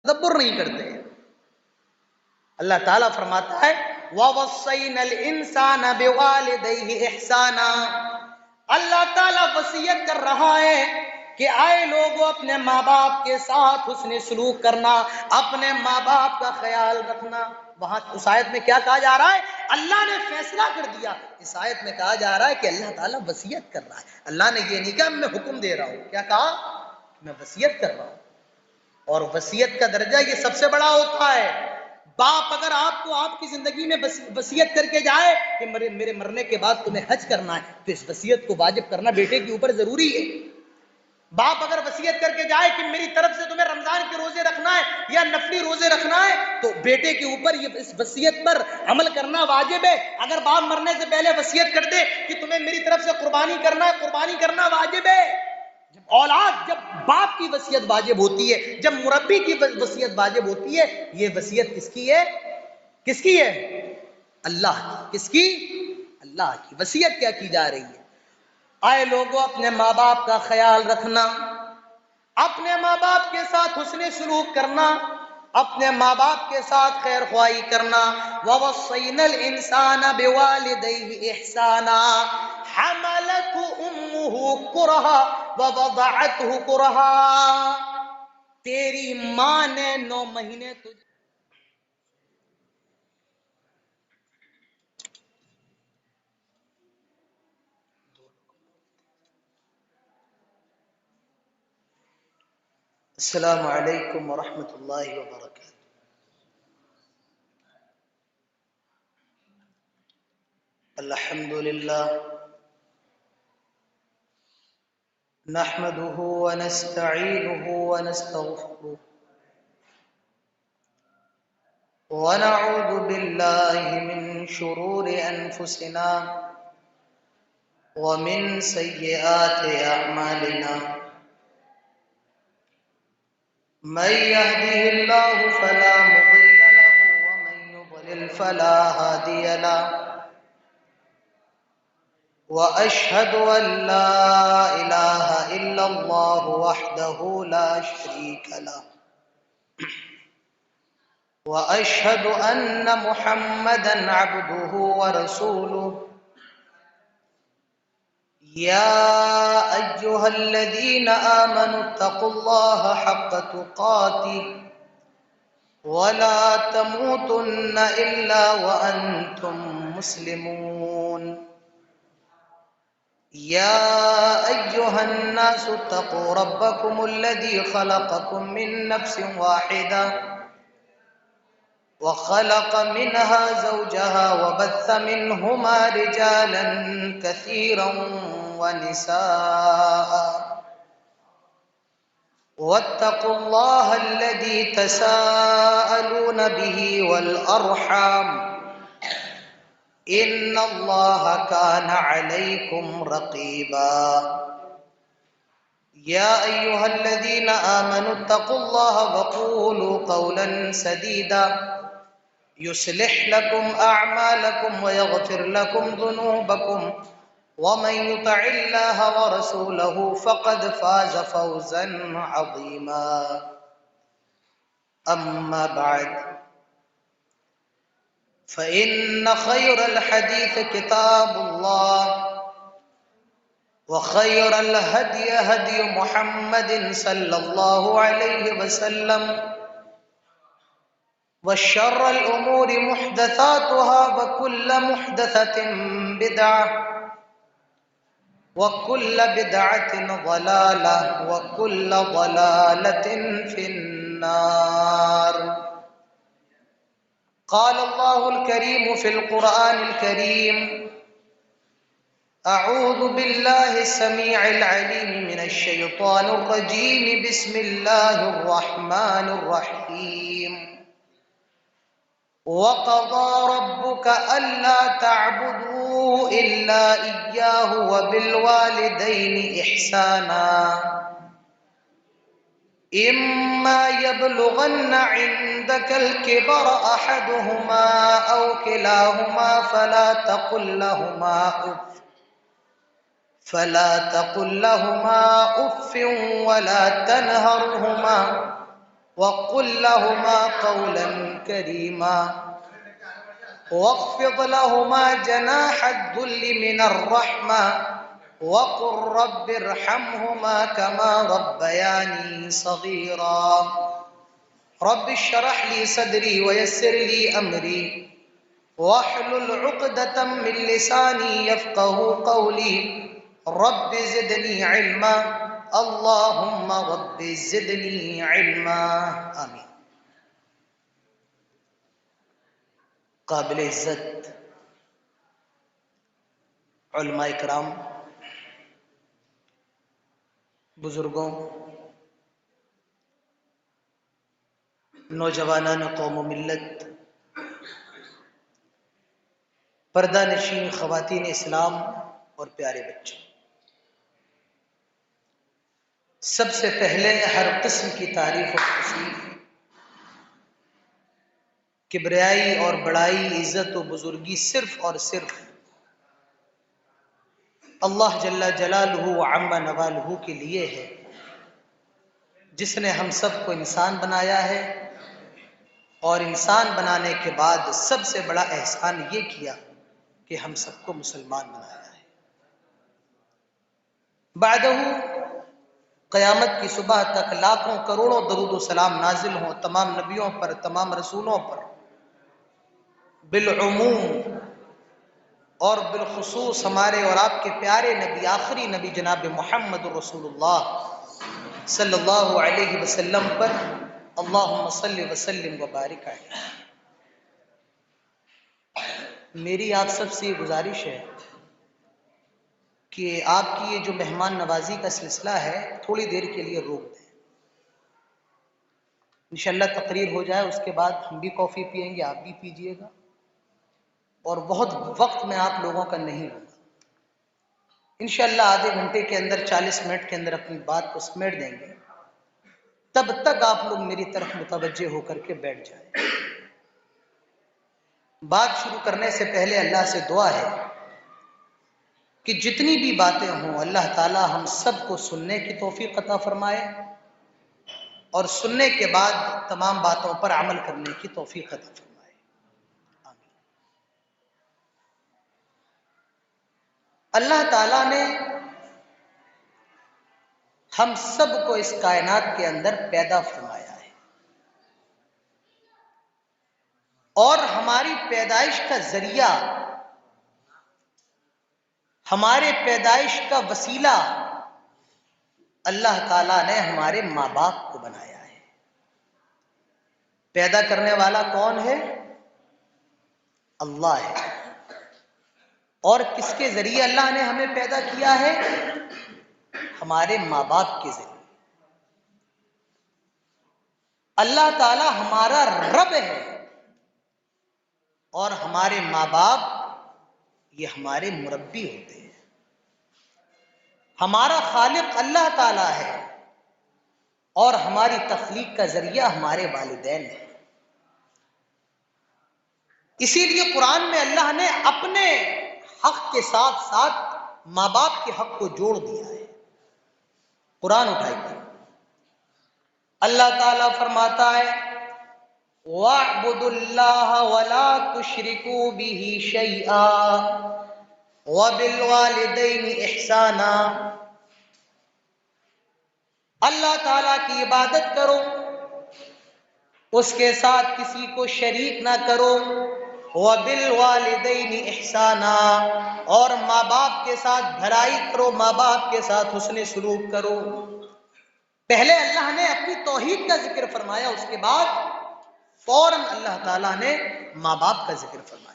تدبر نہیں کرتے. اللہ تعالیٰ فرماتا ہے وَوَصَّيْنَا الْإِنسَانَ بِوَالِدَيْهِ إِحْسَانًا. اللہ تعالیٰ وصیت کر رہا ہے کہ آئے لوگوں اپنے ماں باپ کے ساتھ حسن سلوک کرنا، اپنے ماں باپ کا خیال رکھنا. وہاں اس آیت میں کیا کہا جا رہا ہے؟ اللہ نے فیصلہ کر دیا. اس آیت میں کہا جا رہا ہے کہ اللہ تعالیٰ وصیت کر رہا ہے. اللہ نے یہ نہیں کہا میں حکم دے رہا ہوں، کیا کہا؟ میں وصیت کر رہا ہوں. اور وصیت کا درجہ یہ سب سے بڑا ہوتا ہے. باپ اگر آپ کو آپ کی زندگی میں وصیت کر کے جائے کہ میرے مرنے کے بعد تمہیں حج کرنا ہے، تو اس وصیت کو واجب کرنا بیٹے کے اوپر ضروری ہے. باپ اگر وصیت کر کے جائے کہ میری طرف سے تمہیں رمضان کے روزے رکھنا ہے یا نفلی روزے رکھنا ہے، تو بیٹے کے اوپر یہ اس وصیت پر عمل کرنا واجب ہے. اگر باپ مرنے سے پہلے وصیت کر دے کہ تمہیں میری طرف سے قربانی کرنا ہے، قربانی کرنا واجب ہے. جب باپ کی وصیت واجب ہوتی ہے، جب مربی کی وصیت واجب ہوتی ہے، یہ وصیت کس کی ہے؟ کس کی ہے؟ اللہ کی. کس کی؟ اللہ کی. وصیت کیا کی جا رہی ہے؟ آئے لوگوں اپنے ماں باپ کا خیال رکھنا، اپنے ماں باپ کے ساتھ حسن سلوک کرنا، اپنے ماں باپ کے ساتھ خیر خواہی کرنا. وَوَصَّيْنَا الْإِنسَانَ بِوَالِدَيْهِ إِحْسَانًا حَمَلَتْهُ أُمُّهُ كُرْهًا وَوَضَعَتْهُ كُرْهًا. تیری ماں نے 9 مہینے تجھے السلام علیکم ورحمۃ اللہ وبرکاتہ. الحمد للہ نحمده ونستعینه ونستغفره ونعوذ بالله من شرور انفسنا ومن سیئات اعمالنا. من يهده الله فلا مضل له ومن يضلل فلا هادي له. وأشهد أن لا إله إلا الله وحده لا شريك له. وأشهد أن محمدا عبده ورسوله. يا أيها الذين آمنوا اتقوا الله حق تقاته ولا تموتن إلا وأنتم مسلمون. يا أيها الناس اتقوا ربكم الذي خلقكم من نفس واحدة وخلق منها زوجها وبث منهما رجالا كثيرا ونساء. واتقوا الله الذي تساءلون به والأرحام إن الله كان عليكم رقيبا. يا أيها الذين آمنوا اتقوا الله وقولوا قولا سديدا يصلح لكم أعمالكم ويغفر لكم ذنوبكم ومن يطع الله ورسوله فقد فاز فوزا عظيما. أما بعد فإن خير الحديث كتاب الله وخير الهدي هدي محمد صلى الله عليه وسلم وشر الأمور محدثاتها وكل محدثة بدعة وكل بدعة ضلالة وكل ضلالة في النار. قال الله الكريم في القرآن الكريم أعوذ بالله السميع العليم من الشيطان الرجيم بسم الله الرحمن الرحيم. وقضى ربك ألا تعبدوا إلا إياه وبالوالدين إحسانا إما يبلغن عندك الكبر أحدهما أو كلاهما فلا تقل لهما أف ولا تنهرهما وقل لهما قولا كريما واخفض لهما جناح الذل من الرحمة وقل رب ارحمهما كما ربياني صغيرا رب اشرح لي صدري ويسر لي أمري واحلل عقدة من لساني يفقه قولي رب زدني علما اللهم رب زدني علما آمین. قابل عزت علماء کرام، بزرگوں، نوجوانان قوم و ملت، پردہ نشین خواتین اسلام اور پیارے بچوں، سب سے پہلے ہر قسم کی تعریف و توصیف، کبریائی اور بڑائی، عزت و بزرگی صرف اور صرف اللہ جل جلالہ و عم نوالہ کے لیے ہے، جس نے ہم سب کو انسان بنایا ہے اور انسان بنانے کے بعد سب سے بڑا احسان یہ کیا کہ ہم سب کو مسلمان بنایا ہے. بعدہ قیامت کی صبح تک لاکھوں کروڑوں درود و سلام نازل ہوں تمام نبیوں پر، تمام رسولوں پر، بالعموم اور بالخصوص ہمارے اور آپ کے پیارے نبی، آخری نبی جناب محمد رسول اللہ صلی اللہ علیہ وسلم پر اللہم صلی وسلم وبارک علیہ. میری آپ سب سے یہ گزارش ہے کہ آپ کی یہ جو مہمان نوازی کا سلسلہ ہے تھوڑی دیر کے لیے روک دیں. انشاءاللہ تقریر ہو جائے، اس کے بعد ہم بھی کافی پئیں گے، آپ بھی پیجئے گا، اور بہت وقت میں آپ لوگوں کا نہیں ہوگا. انشاءاللہ آدھے گھنٹے کے اندر، 40 منٹ کے اندر اپنی بات کو سمیٹ دیں گے. تب تک آپ لوگ میری طرف متوجہ ہو کر کے بیٹھ جائیں. بات شروع کرنے سے پہلے اللہ سے دعا ہے کہ جتنی بھی باتیں ہوں اللہ تعالی ہم سب کو سننے کی توفیق عطا فرمائے اور سننے کے بعد تمام باتوں پر عمل کرنے کی توفیق عطا فرمائے. آمین. اللہ تعالیٰ نے ہم سب کو اس کائنات کے اندر پیدا فرمایا ہے، اور ہماری پیدائش کا ذریعہ، ہمارے پیدائش کا وسیلہ اللہ تعالیٰ نے ہمارے ماں باپ کو بنایا ہے. پیدا کرنے والا کون ہے؟ اللہ ہے. اور کس کے ذریعے اللہ نے ہمیں پیدا کیا ہے؟ ہمارے ماں باپ کے ذریعے. اللہ تعالیٰ ہمارا رب ہے اور ہمارے ماں باپ یہ ہمارے مربی ہوتے ہیں. ہمارا خالق اللہ تعالیٰ ہے اور ہماری تخلیق کا ذریعہ ہمارے والدین ہیں. اسی لیے قرآن میں اللہ نے اپنے حق کے ساتھ ساتھ ماں باپ کے حق کو جوڑ دیا ہے. قرآن اٹھائیے، اللہ تعالیٰ فرماتا ہے وَاعْبُدُوا اللَّهَ وَلَا تُشْرِكُوا بِهِ شَيْئًا وَبِالْوَالِدَيْنِ إِحْسَانًا. اللہ تعالیٰ کی عبادت کرو، اس کے ساتھ کسی کو شریک نہ کرو. وَبِالْوَالِدَيْنِ إِحْسَانًا، اور ماں باپ کے ساتھ بھلائی کرو، ماں باپ کے ساتھ حسن سلوک کرو. پہلے اللہ نے اپنی توحید کا ذکر فرمایا، اس کے بعد فوراً اللہ تعالیٰ نے ماں باپ کا ذکر فرمایا.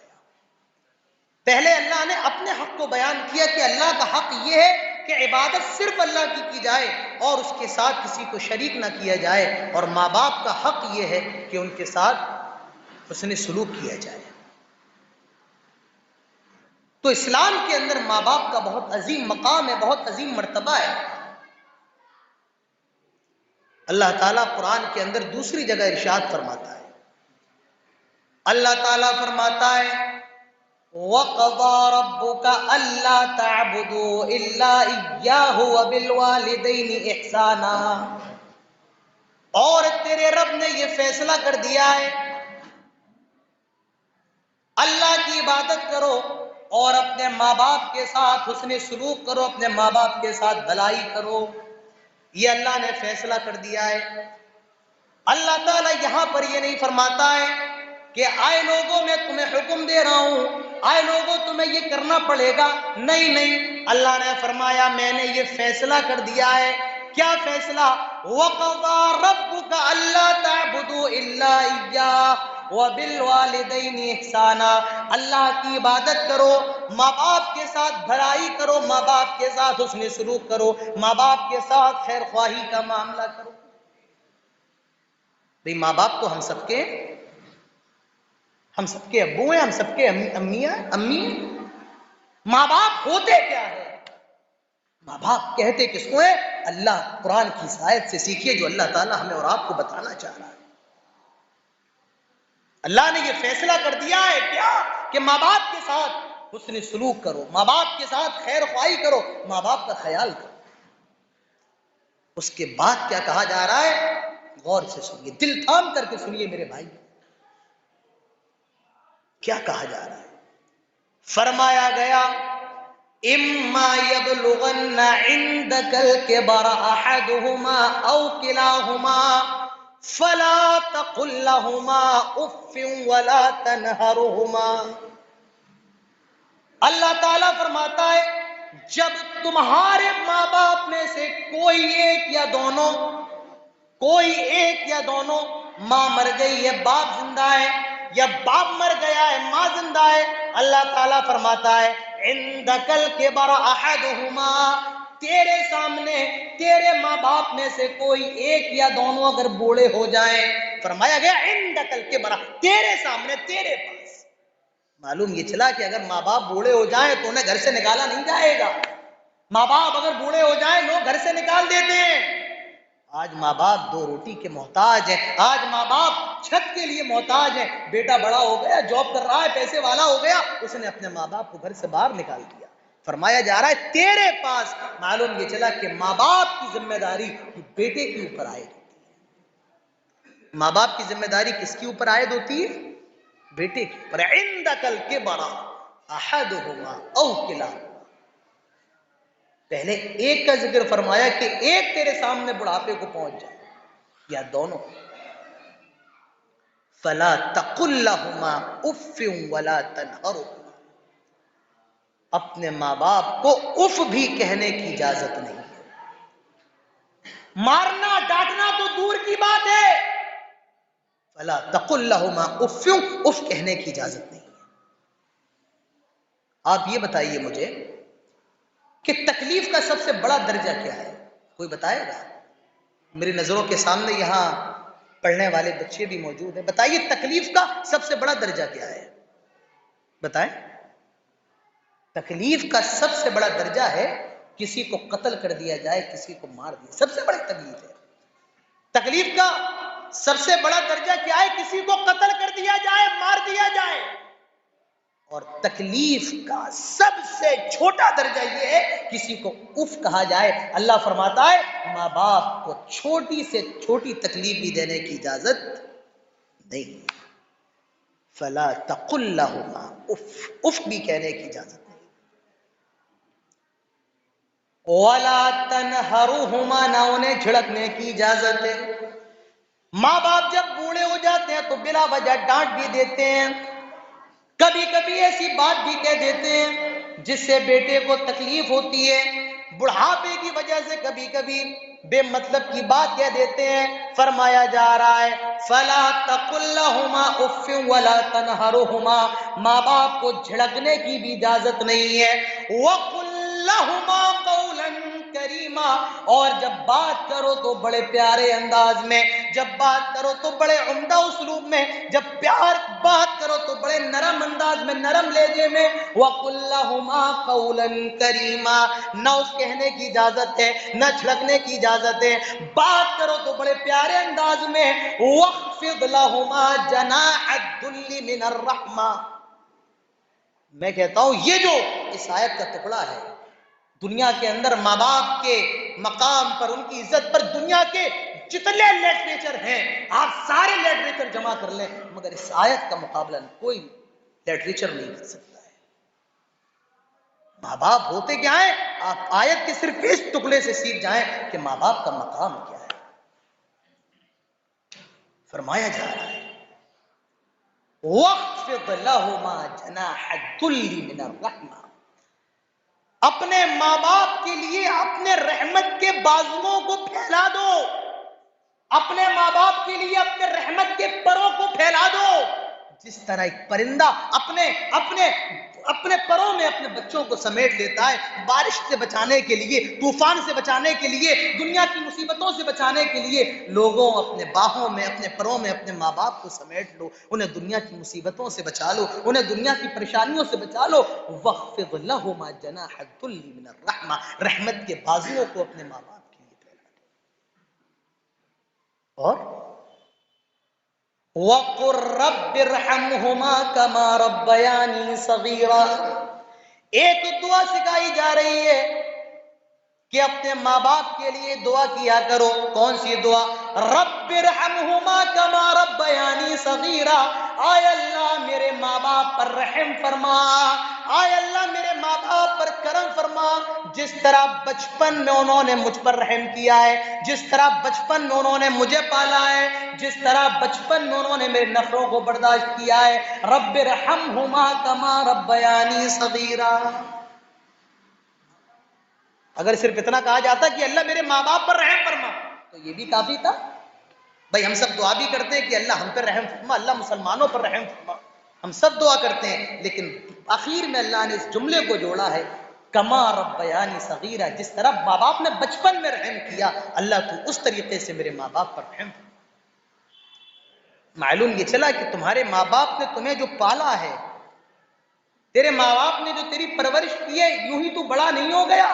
پہلے اللہ نے اپنے حق کو بیان کیا کہ اللہ کا حق یہ ہے کہ عبادت صرف اللہ کی جائے اور اس کے ساتھ کسی کو شریک نہ کیا جائے، اور ماں باپ کا حق یہ ہے کہ ان کے ساتھ حسن سلوک کیا جائے. تو اسلام کے اندر ماں باپ کا بہت عظیم مقام ہے، بہت عظیم مرتبہ ہے. اللہ تعالیٰ قرآن کے اندر دوسری جگہ ارشاد فرماتا ہے، اللہ تعالیٰ فرماتا ہے وَقَضَىٰ رَبُّكَ أَلَّا تَعْبُدُوا إِلَّا إِيَّاهُ وَبِالْوَالِدَيْنِ إِحْسَانًا. اور تیرے رب نے یہ فیصلہ کر دیا ہے اللہ کی عبادت کرو اور اپنے ماں باپ کے ساتھ حسن سلوک کرو، اپنے ماں باپ کے ساتھ بھلائی کرو، یہ اللہ نے فیصلہ کر دیا ہے۔ اللہ تعالیٰ یہاں پر یہ نہیں فرماتا ہے کہ آئے لوگوں میں تمہیں حکم دے رہا ہوں، آئے لوگوں تمہیں یہ کرنا پڑے گا، نہیں نہیں، اللہ نے فرمایا میں نے یہ فیصلہ کر دیا ہے۔ کیا فیصلہ؟ وَقَضَىٰ رَبُّكَ أَلَّا تَعْبُدُوا إِلَّا إِيَّاهُ وَبِالْوَالِدَيْنِ إِحْسَانًا، اللہ کی عبادت کرو، ماں باپ کے ساتھ بھلائی کرو، ماں باپ کے ساتھ حسن سلوک کرو، ماں باپ کے ساتھ خیر خواہی کا معاملہ کرو۔ بھئی ماں باپ تو ہم سب کے ابو ہیں، ہم سب کے امی ہیں۔ ماں باپ ہوتے کیا ہے؟ ماں باپ کہتے کس کو ہے؟ اللہ قرآن کی اس آیت سے سیکھیے جو اللہ تعالیٰ ہمیں اور آپ کو بتانا چاہ رہا ہے۔ اللہ نے یہ فیصلہ کر دیا ہے کیا کہ ماں باپ کے ساتھ حسن سلوک کرو، ماں باپ کے ساتھ خیر خواہی کرو، ماں باپ کا خیال کرو۔ اس کے بعد کیا کہا جا رہا ہے؟ غور سے سنیے، دل تھام کر کے سنیے میرے بھائی، کیا کہا جا رہا ہے؟ فرمایا گیا اما یبلغن عندک الکبر احدہما او کلاہما فلا تقل لہما اف ولا تنہرہما۔ اللہ تعالیٰ فرماتا ہے جب تمہارے ماں باپ میں سے کوئی ایک یا دونوں، ماں مر گئی ہے باپ زندہ ہے، یا باپ مر گیا ہے ماں زندہ ہے، اللہ تعالیٰ فرماتا ہے عندک الکبر احدہما، تیرے سامنے تیرے ماں باپ میں سے کوئی ایک یا دونوں اگر بوڑھے ہو جائیں، فرمایا گیا عندک الکبر، تیرے سامنے، تیرے پاس۔ معلوم یہ چلا کہ اگر ماں باپ بوڑھے ہو جائیں تو انہیں گھر سے نکالا نہیں جائے گا۔ ماں باپ اگر بوڑھے ہو جائیں لوگ گھر سے نکال دیتے ہیں۔ آج ماں باپ دو روٹی کے محتاج ہیں، آج ماں باپ چھت کے لیے محتاج ہیں۔ بیٹا بڑا ہو گیا، جاب کر رہا ہے، پیسے والا ہو گیا، اس نے اپنے ماں باپ کو گھر سے باہر نکال دیا۔ فرمایا جا رہا ہے تیرے پاس۔ معلوم یہ چلا کہ ماں باپ کی ذمہ داری بیٹے کے اوپر عائد ہوتی ہے۔ ماں باپ کی ذمہ داری کس کے اوپر عائد ہوتی ہے؟ بیٹے کے اوپر۔ عندک الکبر احدہما او کلاہما، پہلے ایک کا ذکر فرمایا کہ ایک تیرے سامنے بڑھاپے کو پہنچ جائے یا دونوں، فلا تقل لہما اف ولا تنہرہما، اپنے ماں باپ کو اف بھی کہنے کی اجازت نہیں ہے۔ مارنا ڈانٹنا تو دور کی بات ہے، فلا تقل لہما اف، اف کہنے کی اجازت نہیں ہے۔ آپ یہ بتائیے مجھے کہ تکلیف کا سب سے بڑا درجہ کیا ہے؟ کوئی بتائے گا؟ میری نظروں کے سامنے یہاں پڑھنے والے بچے بھی موجود ہیں، بتائیے تکلیف کا سب سے بڑا درجہ کیا ہے؟ بتائیں۔ تکلیف کا سب سے بڑا درجہ ہے کسی کو قتل کر دیا جائے، کسی کو مار دیا، سب سے بڑی تکلیف ہے۔ تکلیف کا سب سے بڑا درجہ کیا ہے؟ کسی کو قتل کر دیا جائے، مار دیا جائے۔ اور تکلیف کا سب سے چھوٹا درجہ یہ ہے کسی کو اف کہا جائے۔ اللہ فرماتا ہے ماں باپ کو چھوٹی سے چھوٹی تکلیف بھی دینے کی اجازت نہیں، فلا تقل لہما اف، اف بھی کہنے کی اجازت نہیں۔ ولا تنہرہما، نہ انہیں جھڑکنے کی اجازت ہے۔ ماں باپ جب بوڑھے ہو جاتے ہیں تو بلا وجہ ڈانٹ بھی دیتے ہیں، کبھی کبھی ایسی بات بھی کہہ دیتے ہیں جس سے بیٹے کو تکلیف ہوتی ہے، بڑھاپے کی وجہ سے کبھی کبھی بے مطلب کی بات کہہ دیتے ہیں۔ فرمایا جا رہا ہے فلا تقل لہما اف ولا تنہرہما، ماں باپ کو جھڑکنے کی بھی اجازت نہیں ہے۔ وقل لہما قولا کریما، اور جب بات کرو تو بڑے پیارے انداز میں، جب بات کرو تو بڑے عمدہ اسلوب میں، جب پیار بات کرو تو بڑے نرم انداز میں، نرم لہجے میں۔ وَقُلْ لَهُمَا قَوْلًا كَرِيمًا، نہ اس کہنے کی اجازت ہے نہ چھڑکنے کی اجازت ہے، بات کرو تو بڑے پیارے انداز میں۔ وَاخْفِضْ لَهُمَا جَنَاحَ الذُّلِّ مِنَ الرَّحْمَةِ، میں کہتا ہوں یہ جو اس آیت کا ٹکڑا ہے، دنیا کے اندر ماں باپ کے مقام پر، ان کی عزت پر، دنیا کے جتنے لٹریچر ہیں آپ سارے لٹریچر جمع کر لیں مگر اس آیت کا مقابلہ کوئی لٹریچر نہیں کر سکتا ہے۔ ماں باپ ہوتے کیا ہیں؟ آپ آیت کے صرف اس ٹکڑے سے سیکھ جائیں کہ ماں باپ کا مقام کیا ہے۔ فرمایا جا رہا ہے وَاخْفِضْ لَهُمَا جَنَاحَ الذُّلِّ مِنَ الرَّحْمَةِ، اپنے ماں باپ کے لیے اپنے رحمت کے بازوؤں کو پھیلا دو، اپنے ماں باپ کے لیے اپنے رحمت کے پروں کو پھیلا دو۔ جس طرح ایک پرندہ اپنے پروں میں اپنے بچوں کو سمیٹ لیتا ہے، بارش سے بچانے کے لیے، طوفان سے بچانے کے لیے، دنیا کی مصیبتوں سے بچانے کے لیے، لوگوں اپنے باہوں میں اپنے پروں میں اپنے ماں باپ کو سمیٹ لو، انہیں دنیا کی مصیبتوں سے بچا لو، انہیں دنیا کی پریشانیوں سے بچا لو۔ وَاخْفِضْ لَهُمَا جَنَاحَ الذُّلِّ مِنَ الرَّحْمَةِ، رحمت کے بازوؤں کو اپنے ماں باپ کے لیے پھیلا دو۔ اور وَقُلْ رَبِّ ارْحَمْهُمَا كَمَا رَبَّيَانِي صَغِيرًا، ایک دعا سکھائی جا رہی ہے کہ اپنے ماں باپ کے لیے دعا کیا کرو۔ کون سی دعا؟ رب ارحمہما کما ربیانی صغیرا، آئے اللہ میرے ماں باپ پر رحم فرما، آئے اللہ میرے ماں باپ پر کرم فرما، جس طرح بچپن میں انہوں نے مجھ پر رحم کیا ہے، جس طرح بچپن میں انہوں نے مجھے پالا ہے، جس طرح بچپن میں انہوں نے میرے نخروں کو برداشت کیا ہے۔ رب ارحمہما کما ربیانی صغیرا۔ اگر صرف اتنا کہا جاتا کہ اللہ میرے ماں باپ پر رحم فرما تو یہ بھی کافی تھا۔ بھائی ہم سب دعا بھی کرتے ہیں کہ اللہ ہم پر رحم فرما، اللہ مسلمانوں پر رحم فرما، ہم سب دعا کرتے ہیں، لیکن آخر میں اللہ نے اس جملے کو جوڑا ہے کما ربیانی صغیرا، جس طرح ماں باپ نے بچپن میں رحم کیا، اللہ تو اس طریقے سے میرے ماں باپ پر رحم فرما۔ معلوم یہ چلا کہ تمہارے ماں باپ نے تمہیں جو پالا ہے، تیرے ماں باپ نے جو تیری پرورش کی ہے، یوں ہی تو بڑا نہیں ہو گیا۔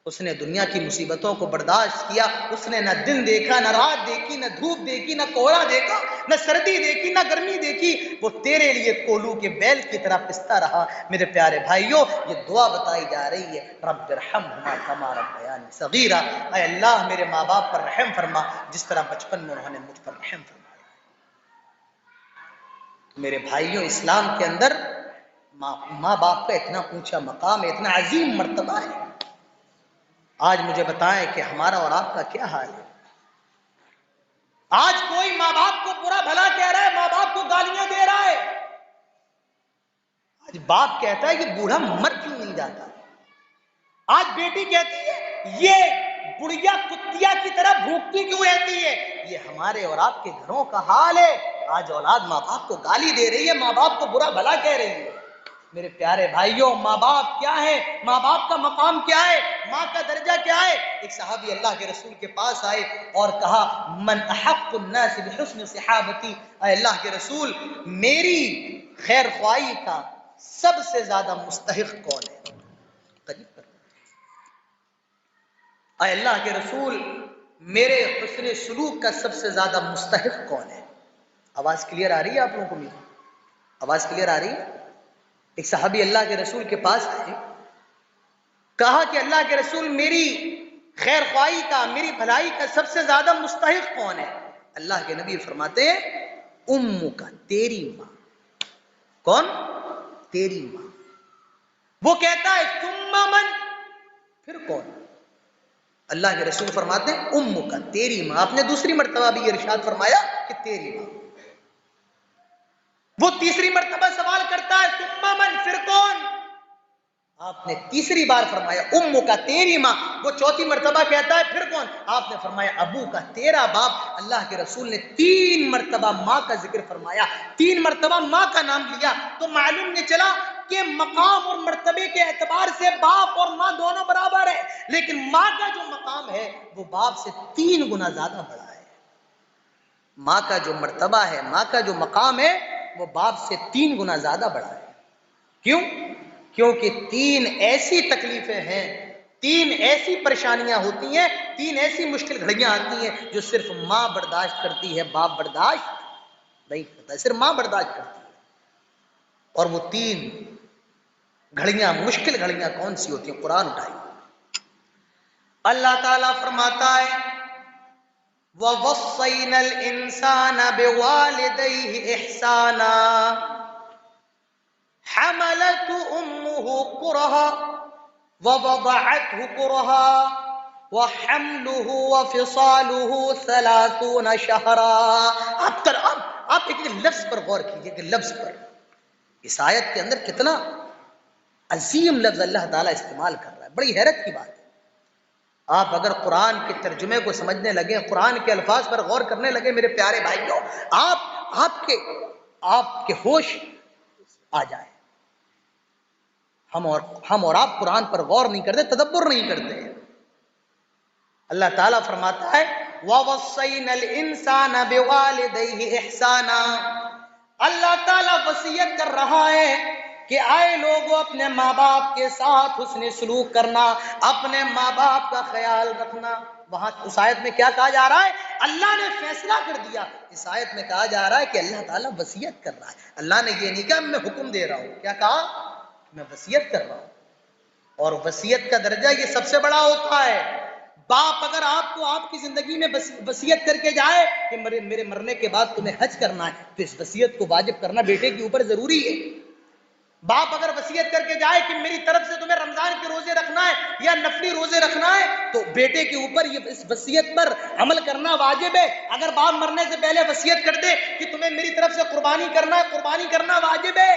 اس نے دنیا کی مصیبتوں کو برداشت کیا، اس نے نہ دن دیکھا، نہ رات دیکھی، نہ دھوپ دیکھی، نہ کوہرا دیکھا، نہ سردی دیکھی، نہ گرمی دیکھی، وہ تیرے لیے کولو کے بیل کی طرح پستا رہا۔ میرے پیارے بھائیوں، یہ دعا بتائی جا رہی ہے رب ارحمہما کما ربیانی صغیرا، اے اللہ میرے ماں باپ پر رحم فرما جس طرح بچپن میں انہوں نے مجھ پر رحم فرمایا۔ میرے بھائیوں، اسلام کے اندر ماں باپ کا اتنا اونچا مقام ہے، اتنا عظیم مرتبہ ہے۔ آج مجھے بتائیں کہ ہمارا اور آپ کا کیا حال ہے؟ آج کوئی ماں باپ کو برا بھلا کہہ رہا ہے، ماں باپ کو گالیاں دے رہا ہے۔ آج باپ کہتا ہے کہ بوڑھا مر کیوں نہیں جاتا؟ آج بیٹی کہتی ہے یہ بڑھیا کتیا کی طرح بھوکتی کیوں رہتی ہے؟ یہ ہمارے اور آپ کے گھروں کا حال ہے۔ آج اولاد ماں باپ کو گالی دے رہی ہے، ماں باپ کو برا بھلا کہہ رہی ہے۔ میرے پیارے بھائیوں، ماں باپ کیا ہے؟ ماں باپ کا مقام کیا ہے؟ ماں کا درجہ کیا ہے؟ ایک صحابی اللہ کے رسول کے پاس آئے اور کہا من احق الناس بحسن صحابتی، اے اللہ کے رسول میری خیر خواہی کا سب سے زیادہ مستحق کون ہے؟ قریب کر، اے اللہ کے رسول میرے حسن سلوک کا سب سے زیادہ مستحق کون ہے؟ آواز کلیئر آ رہی ہے آپ لوگوں کو؟ میری آواز کلیئر آ رہی ہے؟ ایک صحابی اللہ کے رسول کے پاس آئے، کہا کہ اللہ کے رسول میری خیر خواہی کا، میری بھلائی کا سب سے زیادہ مستحق کون ہے؟ اللہ کے نبی فرماتے ہیں امّ کا، تیری ماں۔ کون؟ تیری ماں۔ وہ کہتا ہے ثم من، پھر کون؟ اللہ کے رسول فرماتے ہیں امّ کا، تیری ماں۔ آپ نے دوسری مرتبہ بھی یہ ارشاد فرمایا کہ تیری ماں۔ وہ تیسری مرتبہ سوال کرتا ہے ثم من، پھر کون؟ آپ نے تیسری بار فرمایا امّ کا، تیری ماں۔ وہ چوتھی مرتبہ کہتا ہے پھر کون؟ آپ نے فرمایا ابو کا، تیرا باپ۔ اللہ کے رسول نے 3 مرتبہ ماں کا ذکر فرمایا، 3 مرتبہ ماں کا نام لیا، تو معلوم یہ چلا کہ مقام اور مرتبے کے اعتبار سے باپ اور ماں دونوں برابر ہے، لیکن ماں کا جو مقام ہے وہ باپ سے 3 گنا زیادہ بڑا ہے۔ ماں کا جو مرتبہ ہے، ماں کا جو مقام ہے وہ باپ سے 3 گنا زیادہ بڑا ہے۔ کیوں؟ کیونکہ 3 ایسی تکلیفیں ہیں، 3 ایسی پریشانیاں ہوتی ہیں، 3 ایسی مشکل گھڑیاں آتی ہیں جو صرف ماں برداشت کرتی ہے، باپ برداشت نہیں کرتا، صرف ماں برداشت کرتی ہے۔ اور وہ 3 گھڑیاں، مشکل گھڑیاں کون سی ہوتی ہیں؟ قرآن اٹھائیے، اللہ تعالیٰ فرماتا ہے وَوَصَّيْنَا الْإِنسَانَ بِوَالِدَيْهِ إِحْسَانًا حَمَلَتْهُ أُمُّهُ كُرْهًا وَوَضَعَتْهُ كُرْهًا وَحَمْلُهُ وَفِصَالُهُ 30 شهرا۔ آپ ایک لفظ پر غور کیجئے کہ لفظ پر اس آیت کے اندر کتنا عظیم لفظ اللہ تعالیٰ استعمال کر رہا ہے، بڑی حیرت کی بات ہے۔ آپ اگر قرآن کے ترجمے کو سمجھنے لگے، قرآن کے الفاظ پر غور کرنے لگے میرے پیارے بھائیوں، آپ کے ہوش آ جائے۔ ہم اور آپ قرآن پر غور نہیں کرتے، تدبر نہیں کرتے۔ اللہ تعالیٰ فرماتا ہے وَوَصَّيْنَا الْإِنسَانَ بِوَالِدَيْهِ إِحْسَانًا، اللہ تعالیٰ وصیت کر رہا ہے کہ آئے لوگوں اپنے ماں باپ کے ساتھ حسن سلوک کرنا، اپنے ماں باپ کا خیال رکھنا۔ وہاں اس آیت میں کیا کہا جا رہا ہے؟ اللہ نے فیصلہ کر دیا۔ اس آیت میں کہا جا رہا ہے کہ اللہ تعالیٰ وصیت کر رہا ہے۔ اللہ نے یہ نہیں کہا میں حکم دے رہا ہوں، کیا کہا؟ میں وصیت کر رہا ہوں۔ اور وصیت کا درجہ یہ سب سے بڑا ہوتا ہے۔ باپ اگر آپ کو آپ کی زندگی میں وصیت کر کے جائے کہ میرے مرنے کے بعد تمہیں حج کرنا ہے، تو اس وصیت کو واجب کرنا بیٹے کے اوپر ضروری ہے۔ باپ اگر وصیت کر کے جائے کہ میری طرف سے تمہیں رمضان کے روزے رکھنا ہے یا نفلی روزے رکھنا ہے، تو بیٹے کے اوپر یہ اس وصیت پر عمل کرنا واجب ہے۔ اگر باپ مرنے سے پہلے وصیت کر دے کہ تمہیں میری طرف سے قربانی کرنا ہے، قربانی کرنا واجب ہے۔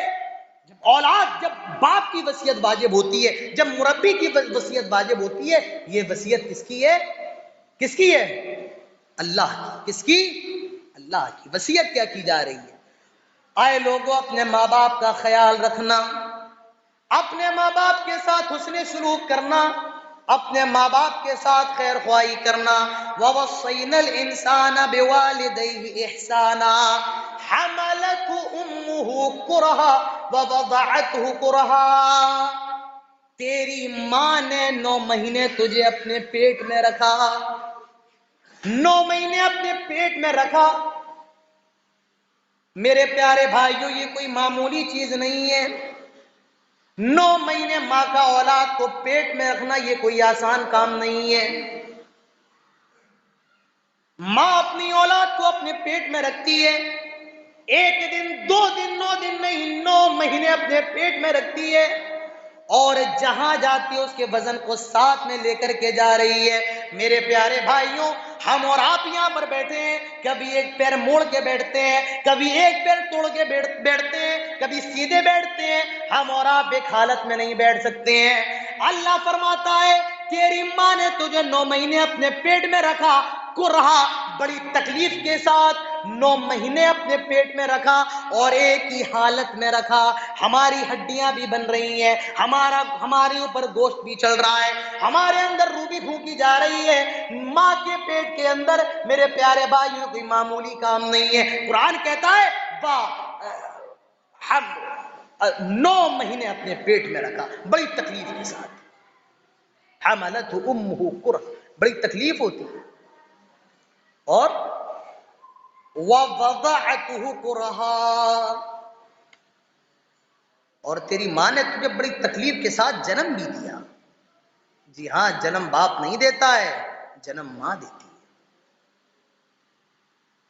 جب باپ کی وصیت واجب ہوتی ہے، جب مربی کی وصیت واجب ہوتی ہے، یہ وصیت کس کی ہے؟ کس کی ہے؟ اللہ کی۔ کس کی؟ اللہ کی۔ وصیت کیا کی جا رہی ہے؟ آئے لوگوں اپنے ماں باپ کا خیال رکھنا، اپنے ماں باپ کے ساتھ حسن سلوک کرنا، اپنے ماں باپ کے ساتھ خیر خواہی کرنا۔ وَوَصَّيْنَا الْإِنسَانَ بِوَالِدَيْهِ إِحْسَانًا حَمَلَتْهُ أُمُّهُ كُرْهًا وَوَضَعَتْهُ كُرْهًا، تیری ماں نے 9 مہینے تجھے اپنے پیٹ میں رکھا، 9 مہینے اپنے پیٹ میں رکھا۔ میرے پیارے بھائیوں، یہ کوئی معمولی چیز نہیں ہے۔ 9 مہینے ماں کا اولاد کو پیٹ میں رکھنا یہ کوئی آسان کام نہیں ہے۔ ماں اپنی اولاد کو اپنے پیٹ میں رکھتی ہے، 1 دن 2 دن 9 دن نہیں، 9 مہینے اپنے پیٹ میں رکھتی ہے، اور جہاں جاتی ہے اس کے وزن کو ساتھ میں لے کر کے جا رہی ہے۔ میرے پیارے بھائیوں، ہم اور آپ یہاں پر بیٹھے ہیں، کبھی ایک پیر موڑ کے بیٹھتے ہیں، کبھی ایک پیر توڑ کے بیٹھتے ہیں، کبھی سیدھے بیٹھتے ہیں۔ ہم اور آپ ایک حالت میں نہیں بیٹھ سکتے ہیں۔ اللہ فرماتا ہے تیری ماں نے تجھے 9 مہینے اپنے پیٹ میں رکھا، کرہا، بڑی تکلیف کے ساتھ 9 مہینے اپنے پیٹ میں رکھا، اور ایک ہی حالت میں رکھا۔ ہماری ہڈیاں بھی بن رہی ہیں، ہمارے اوپر گوشت بھی چل رہا ہے، ہمارے اندر روح بھی پھونکی جا رہی ہے۔ ماں کے پیٹ کے اندر میرے پیارے بھائیوں کوئی معمولی کام نہیں ہے۔ قرآن کہتا ہے ہم 9 مہینے اپنے پیٹ میں رکھا، بڑی تکلیف کے ساتھ۔ حملتہ امہ کرہ، بڑی تکلیف ہوتی ہے۔ اور وَوَضَعَتْهُ كُرْهًا، اور تیری ماں نے تجھے بڑی تکلیف کے ساتھ جنم بھی دیا۔ جی ہاں، جنم باپ نہیں دیتا ہے، جنم ماں دیتی ہے۔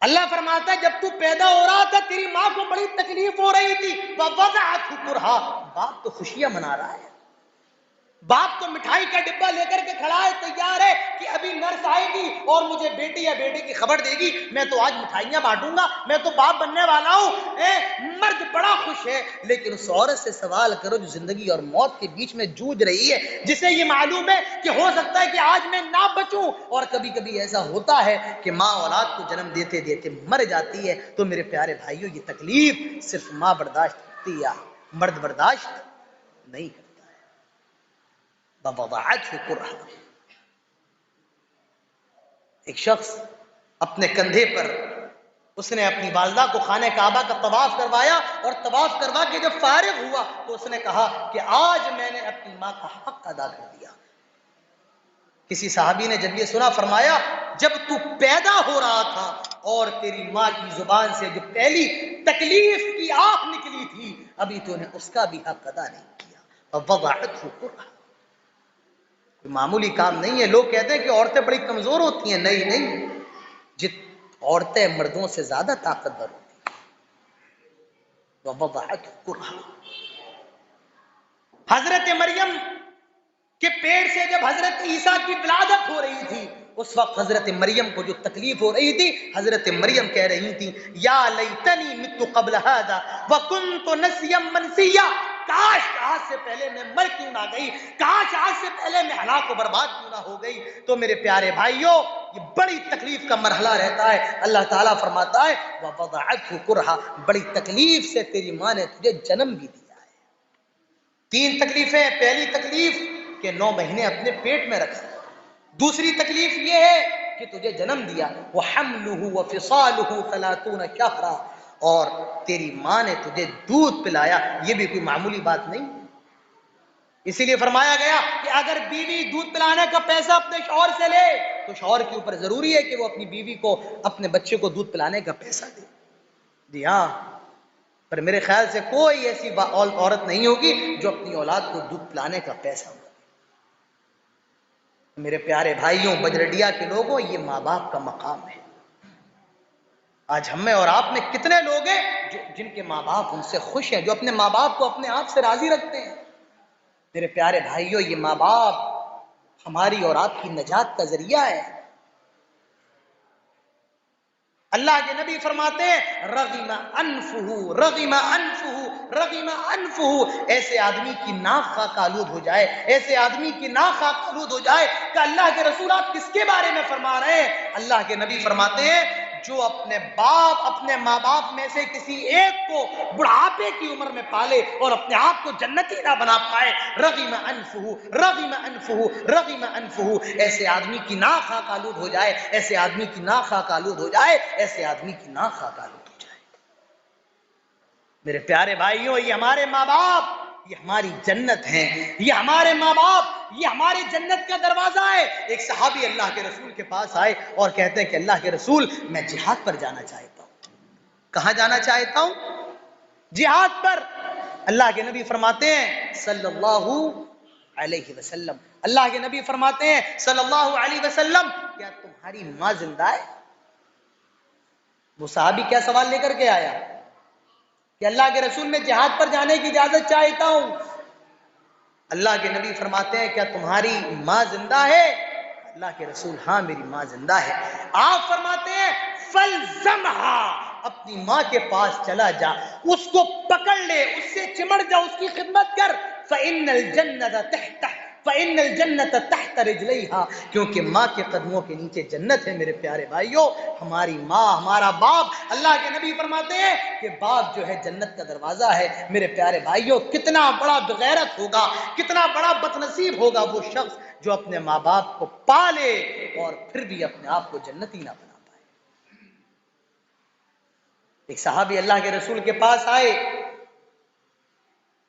اللہ فرماتا ہے جب تو پیدا ہو رہا تھا تیری ماں کو بڑی تکلیف ہو رہی تھی، وَوَضَعَتْهُ كُرْهًا، باپ تو خوشیاں منا رہا ہے، باپ تو مٹھائی کا ڈبہ لے کر کے کھڑا ہے، تیار ہے کہ ابھی نرس آئے گی اور مجھے بیٹی یا بیٹے کی خبر دے گی، میں تو آج مٹھائیاں بانٹوں گا، میں تو باپ بننے والا ہوں۔ مرد بڑا خوش ہے، لیکن اس عورت سے سوال کرو جو زندگی اور موت کے بیچ میں جوجھ رہی ہے، جسے یہ معلوم ہے کہ ہو سکتا ہے کہ آج میں نہ بچوں، اور کبھی کبھی ایسا ہوتا ہے کہ ماں اولاد کو جنم دیتے دیتے مر جاتی ہے، تو میرے پیارے بھائیوں یہ تکلیف صرف ماں برداشت کرتی ہے، مرد برداشت نہیں کرتا۔ وَوَضَعَتْهُ كُرْهًا، ایک شخص اپنے کندھے پر اس نے اپنی والدہ کو خانہ کعبہ کا طواف کروایا، اور طواف کروا کے جب فارغ ہوا تو اس نے کہا کہ آج میں نے اپنی ماں کا حق ادا کر دیا۔ کسی صحابی نے جب یہ سنا فرمایا جب تو پیدا ہو رہا تھا اور تیری ماں کی زبان سے جو پہلی تکلیف کی آہ نکلی تھی، ابھی تو نے اس کا بھی حق ادا نہیں کیا۔ وَوَضَعَتْهُ كُرْهًا، معمولی کام نہیں ہے۔ لوگ کہتے ہیں کہ عورتیں بڑی کمزور ہوتی ہیں، نہیں، عورتیں مردوں سے زیادہ طاقتور ہوتی ہیں. ووضعته کرہا. حضرت مریم کے پیٹ سے جب حضرت عیسیٰ کی ولادت ہو رہی تھی اس وقت حضرت مریم کو جو تکلیف ہو رہی تھی حضرت مریم کہہ رہی تھی یا لیتنی مت قبل ھذا وکنت نسیا منسیا. کاش آج سے پہلے میں مر کیوں نہ گئی, کاش آج سے پہلے میں ہلاک و برباد کیوں نہ ہو گئی. تو میرے پیارے بھائیوں یہ بڑی تکلیف کا مرحلہ رہتا ہے. اللہ تعالیٰ فرماتا ہے ووضعته کرہا, بڑی تکلیف سے تیری ماں نے تجھے جنم بھی دیا ہے. 3 تکلیفیں. پہلی تکلیف کہ 9 مہینے اپنے پیٹ میں رکھا. دوسری تکلیف یہ ہے کہ تجھے جنم دیا. وحملہ وفصالہ 30 شہرا, اور تیری ماں نے تجھے دودھ پلایا. یہ بھی کوئی معمولی بات نہیں. اسی لیے فرمایا گیا کہ اگر بیوی دودھ پلانے کا پیسہ اپنے شوہر سے لے تو شوہر کے اوپر ضروری ہے کہ وہ اپنی بیوی کو اپنے بچے کو دودھ پلانے کا پیسہ دے. جی ہاں, پر میرے خیال سے کوئی ایسی عورت نہیں ہوگی جو اپنی اولاد کو دودھ پلانے کا پیسہ دے. میرے پیارے بھائیوں, بجرڈیا کے لوگوں, یہ ماں باپ کا مقام ہے. آج ہم میں اور آپ میں کتنے لوگ ہیں جن کے ماں باپ ان سے خوش ہیں, جو اپنے ماں باپ کو اپنے آپ سے راضی رکھتے ہیں. میرے پیارے بھائیوں, یہ ماں باپ ہماری اور آپ کی نجات کا ذریعہ ہے. اللہ کے نبی فرماتے ہیں رغم انفہ رغم انفہ رغم انفہ, ایسے آدمی کی ناک خاک آلود ہو جائے, ایسے آدمی کی ناک خاک آلود ہو جائے. کہ اللہ کے رسول آپ کس کے بارے میں فرما رہے ہیں؟ اللہ کے نبی فرماتے ہیں جو اپنے ماں باپ میں سے کسی ایک کو بڑھاپے کی عمر میں پالے اور اپنے آپ کو جنتی نہ بنا پائے, رغم انفہ رغم انفہ رغم انفہ, ایسے آدمی کی ناک خاک آلود ہو جائے, ایسے آدمی کی ناک خاک آلود ہو جائے, ایسے آدمی کی ناک خاک آلود ہو جائے. میرے پیارے بھائیوں, یہ ہمارے ماں باپ یہ ہماری جنت ہیں. یہ ہمارے ماں باپ یہ ہماری جنت کا دروازہ ہے. ایک صحابی اللہ کے رسول کے پاس آئے اور کہتے ہیں کہ اللہ کے رسول میں جہاد پر جانا چاہتا ہوں. کہاں جانا چاہتا ہوں؟ جہاد پر. اللہ کے نبی فرماتے ہیں صلی اللہ علیہ وسلم, اللہ کے نبی فرماتے ہیں صلی اللہ علیہ وسلم کیا تمہاری ماں زندہ ہے؟ وہ صحابی کیا سوال لے کر کے آیا کہ اللہ کے رسول میں جہاد پر جانے کی اجازت چاہتا ہوں. اللہ کے نبی فرماتے ہیں کیا تمہاری ماں زندہ ہے؟ اللہ کے رسول ہاں میری ماں زندہ ہے. آپ فرماتے ہیں فلزمہا, اپنی ماں کے پاس چلا جا, اس کو پکڑ لے, اس سے چمٹ جا, اس کی خدمت کر. فإن الجنة تحت فإن الجنة تحت رجليها, کیونکہ ماں کے قدموں کے نیچے جنت ہے. میرے پیارے بھائیوں, ہماری ماں ہمارا باپ, اللہ کے نبی فرماتے ہیں کہ باپ جو ہے جنت کا دروازہ ہے. میرے پیارے بھائیوں, کتنا بڑا بغیرت ہوگا, کتنا بڑا بدنصیب ہوگا وہ شخص جو اپنے ماں باپ کو پالے اور پھر بھی اپنے آپ کو جنتی نہ بنا پائے. ایک صحابی اللہ کے رسول کے پاس آئے,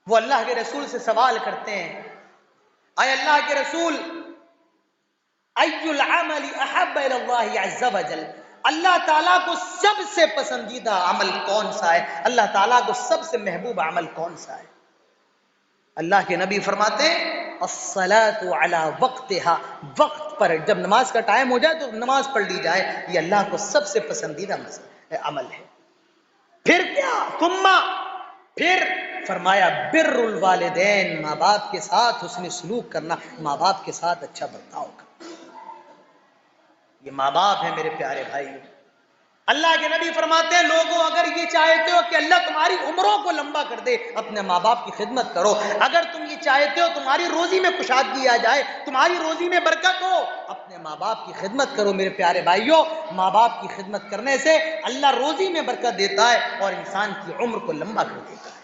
وہ اللہ کے رسول سے سوال کرتے ہیں اے اللہ کے رسول ای العمل احب الی اللہ عز وجل, اللہ تعالیٰ کو سب سے پسندیدہ عمل کون سا ہے؟ اللہ تعالیٰ کو سب سے محبوب عمل کون سا ہے؟ اللہ کے نبی فرماتے ہیں الصلاۃ علی وقتها, وقت پر جب نماز کا ٹائم ہو جائے تو نماز پڑھ لی جائے, یہ اللہ کو سب سے پسندیدہ عمل ہے. پھر کیا؟ ثم, پھر فرمایا بر الوالدین, ماں باپ کے ساتھ حسن سلوک کرنا, ماں باپ کے ساتھ اچھا برتاؤ کرنا. یہ ماں باپ ہیں میرے پیارے بھائی. اللہ کے نبی فرماتے ہیں لوگوں اگر یہ چاہتے ہو کہ اللہ تمہاری عمروں کو لمبا کر دے, اپنے ماں باپ کی خدمت کرو. اگر تم یہ چاہتے ہو تمہاری روزی میں کشادگی آ جائے, تمہاری روزی میں برکت ہو, اپنے ماں باپ کی خدمت کرو. میرے پیارے بھائیوں, ماں باپ کی خدمت کرنے سے اللہ روزی میں برکت دیتا ہے اور انسان کی عمر کو لمبا کر دیتا ہے.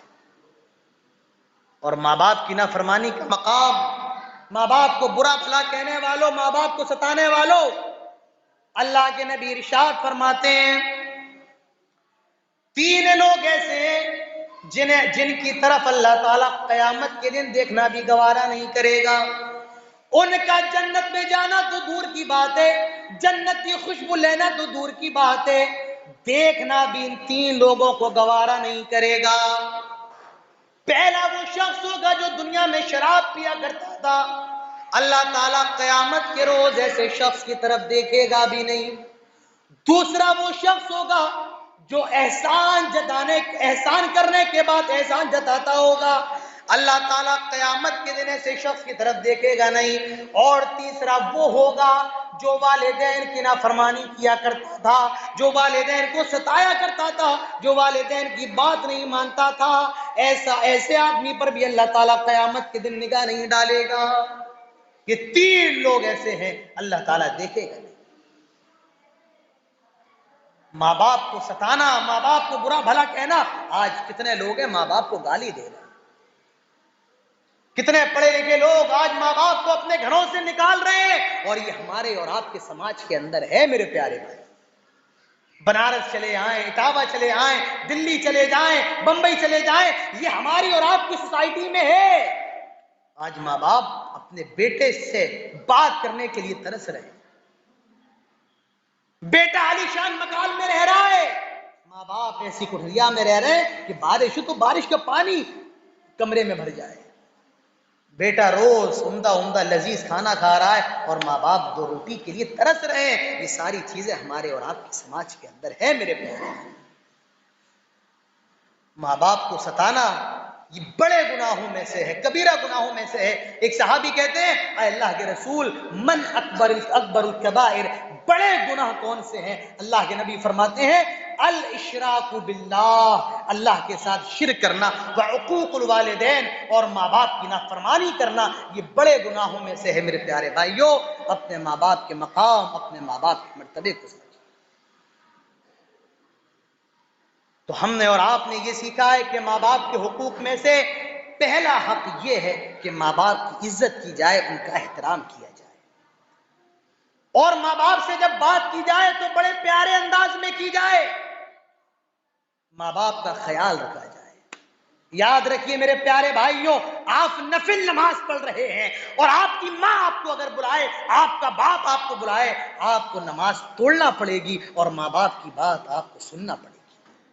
اور ماں باپ کی نافرمانی کا مقام, ماں باپ کو برا بھلا کہنے والوں, ماں باپ کو ستانے والوں, اللہ کے نبی ارشاد فرماتے ہیں 3 لوگ ایسے ہیں جن کی طرف اللہ تعالیٰ قیامت کے دن دیکھنا بھی گوارا نہیں کرے گا. ان کا جنت میں جانا تو دور کی بات ہے, جنت کی خوشبو لینا تو دور کی بات ہے, دیکھنا بھی ان 3 لوگوں کو گوارا نہیں کرے گا. پہلا وہ شخص ہوگا جو دنیا میں شراب پیا کرتا تھا, اللہ تعالیٰ قیامت کے روز ایسے شخص کی طرف دیکھے گا بھی نہیں. دوسرا وہ شخص ہوگا جو احسان کرنے کے بعد احسان جتاتا ہوگا، اللہ تعالیٰ قیامت کے دن ایسے شخص کی طرف دیکھے گا نہیں۔ اور تیسرا وہ ہوگا جو والدین کی نافرمانی کیا کرتا تھا، جو والدین کو ستایا کرتا تھا، جو والدین کی بات نہیں مانتا تھا، ایسے آدمی پر بھی اللہ تعالیٰ قیامت کے دن نگاہ نہیں ڈالے گا۔ یہ تین لوگ ایسے ہیں اللہ تعالیٰ دیکھے گا نہیں۔ ماں باپ کو ستانا، ماں باپ کو برا بھلا کہنا، آج کتنے لوگ ہیں ماں باپ کو گالی دے رہے ہیں، کتنے پڑھے لکھے لوگ آج ماں باپ کو اپنے گھروں سے نکال رہے ہیں، اور یہ ہمارے اور آپ کے سماج کے اندر ہے میرے پیارے بھائی۔ بنارس چلے آئیں، اٹاوا چلے آئیں، دلی چلے جائیں، بمبئی چلے جائیں، یہ ہماری اور آپ کی سوسائٹی میں ہے۔ آج ماں باپ اپنے بیٹے سے بات کرنے کے لیے ترس رہے ہیں۔ بیٹا عالی شان مکان میں رہ رہا ہے، ماں باپ ایسی کوٹھریا میں رہ رہے ہیں کہ بارش ہو تو بارش کا پانی کمرے میں بھر جائے۔ بیٹا روز عمدہ لذیذ کھانا کھا رہا ہے اور ماں باپ دو روٹی کے لیے ترس رہے ہیں۔ یہ ساری چیزیں ہمارے اور آپ کے سماج کے اندر ہے میرے پیارے۔ ماں باپ کو ستانا یہ بڑے گناہوں میں سے ہے، کبیرہ گناہوں میں سے ہے۔ ایک صحابی کہتے ہیں اے اللہ کے رسول من اکبر الکبائر، بڑے گناہ کون سے ہیں؟ اللہ کے نبی فرماتے ہیں الاشراک باللہ، اللہ کے ساتھ شرک کرنا، وعقوق الوالدین، اور ماں باپ کی نافرمانی کرنا، یہ بڑے گناہوں میں سے ہے میرے پیارے بھائیوں۔ اپنے ماں باپ کے مقام، اپنے ماں باپ کے مرتبے کو سمجھیں۔ تو ہم نے اور آپ نے یہ سیکھا ہے کہ ماں باپ کے حقوق میں سے پہلا حق یہ ہے کہ ماں باپ کی عزت کی جائے، ان کا احترام کیا جائے، اور ماں باپ سے جب بات کی جائے تو بڑے پیارے انداز میں کی جائے، ماں باپ کا خیال رکھا جائے۔ یاد رکھیے میرے پیارے بھائیوں، آپ نفل نماز پڑھ رہے ہیں اور آپ کی ماں آپ کو اگر بلائے، آپ کا باپ آپ کو بلائے، آپ کو نماز توڑنا پڑے گی اور ماں باپ کی بات آپ کو سننا پڑے گی۔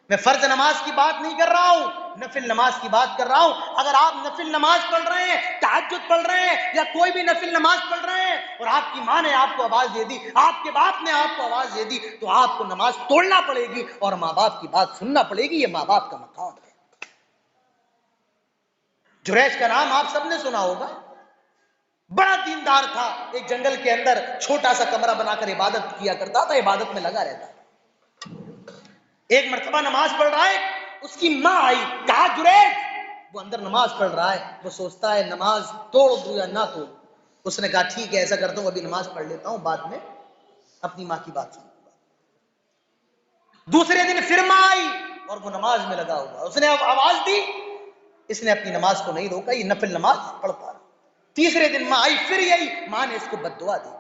میں فرض نماز کی بات نہیں کر رہا ہوں، نفل نماز کی بات کر رہا ہوں۔ اگر آپ نفل نماز پڑھ رہے ہیں، تہجد پڑھ رہے ہیں، یا کوئی بھی نفل نماز پڑھ رہے ہیں اور آپ کی ماں نے آپ کو آواز دے دی، آپ کے باپ نے آپ کو آواز دے دی، تو آپ کو نماز توڑنا پڑے گی اور ماں باپ کی بات سننا پڑے گی۔ یہ ماں باپ کا مقام ہے۔ جریج کا نام آپ سب نے سنا ہوگا، بڑا دیندار تھا، ایک جنگل کے اندر چھوٹا سا کمرہ بنا کر عبادت کیا کرتا تھا، عبادت میں لگا رہتا تھا۔ ایک مرتبہ نماز پڑھ رہا ہے، اس کی ماں آئی، کہا جریج، وہ اندر نماز پڑھ رہا ہے، وہ سوچتا ہے نماز توڑ دوں یا نہ توڑ۔ اس نے کہا ٹھیک ہے ایسا کرتا ہوں، ابھی نماز پڑھ لیتا ہوں، بعد میں اپنی ماں کی بات سنوں گا۔ دوسرے دن پھر ماں آئی اور وہ نماز میں لگا ہوا، اس نے آواز دی، اس نے اپنی نماز کو نہیں روکا، یہ نفل نماز پڑھتا رہا۔ تیسرے دن ماں آئی، پھر یہی، ماں نے اس کو بد دعا دی،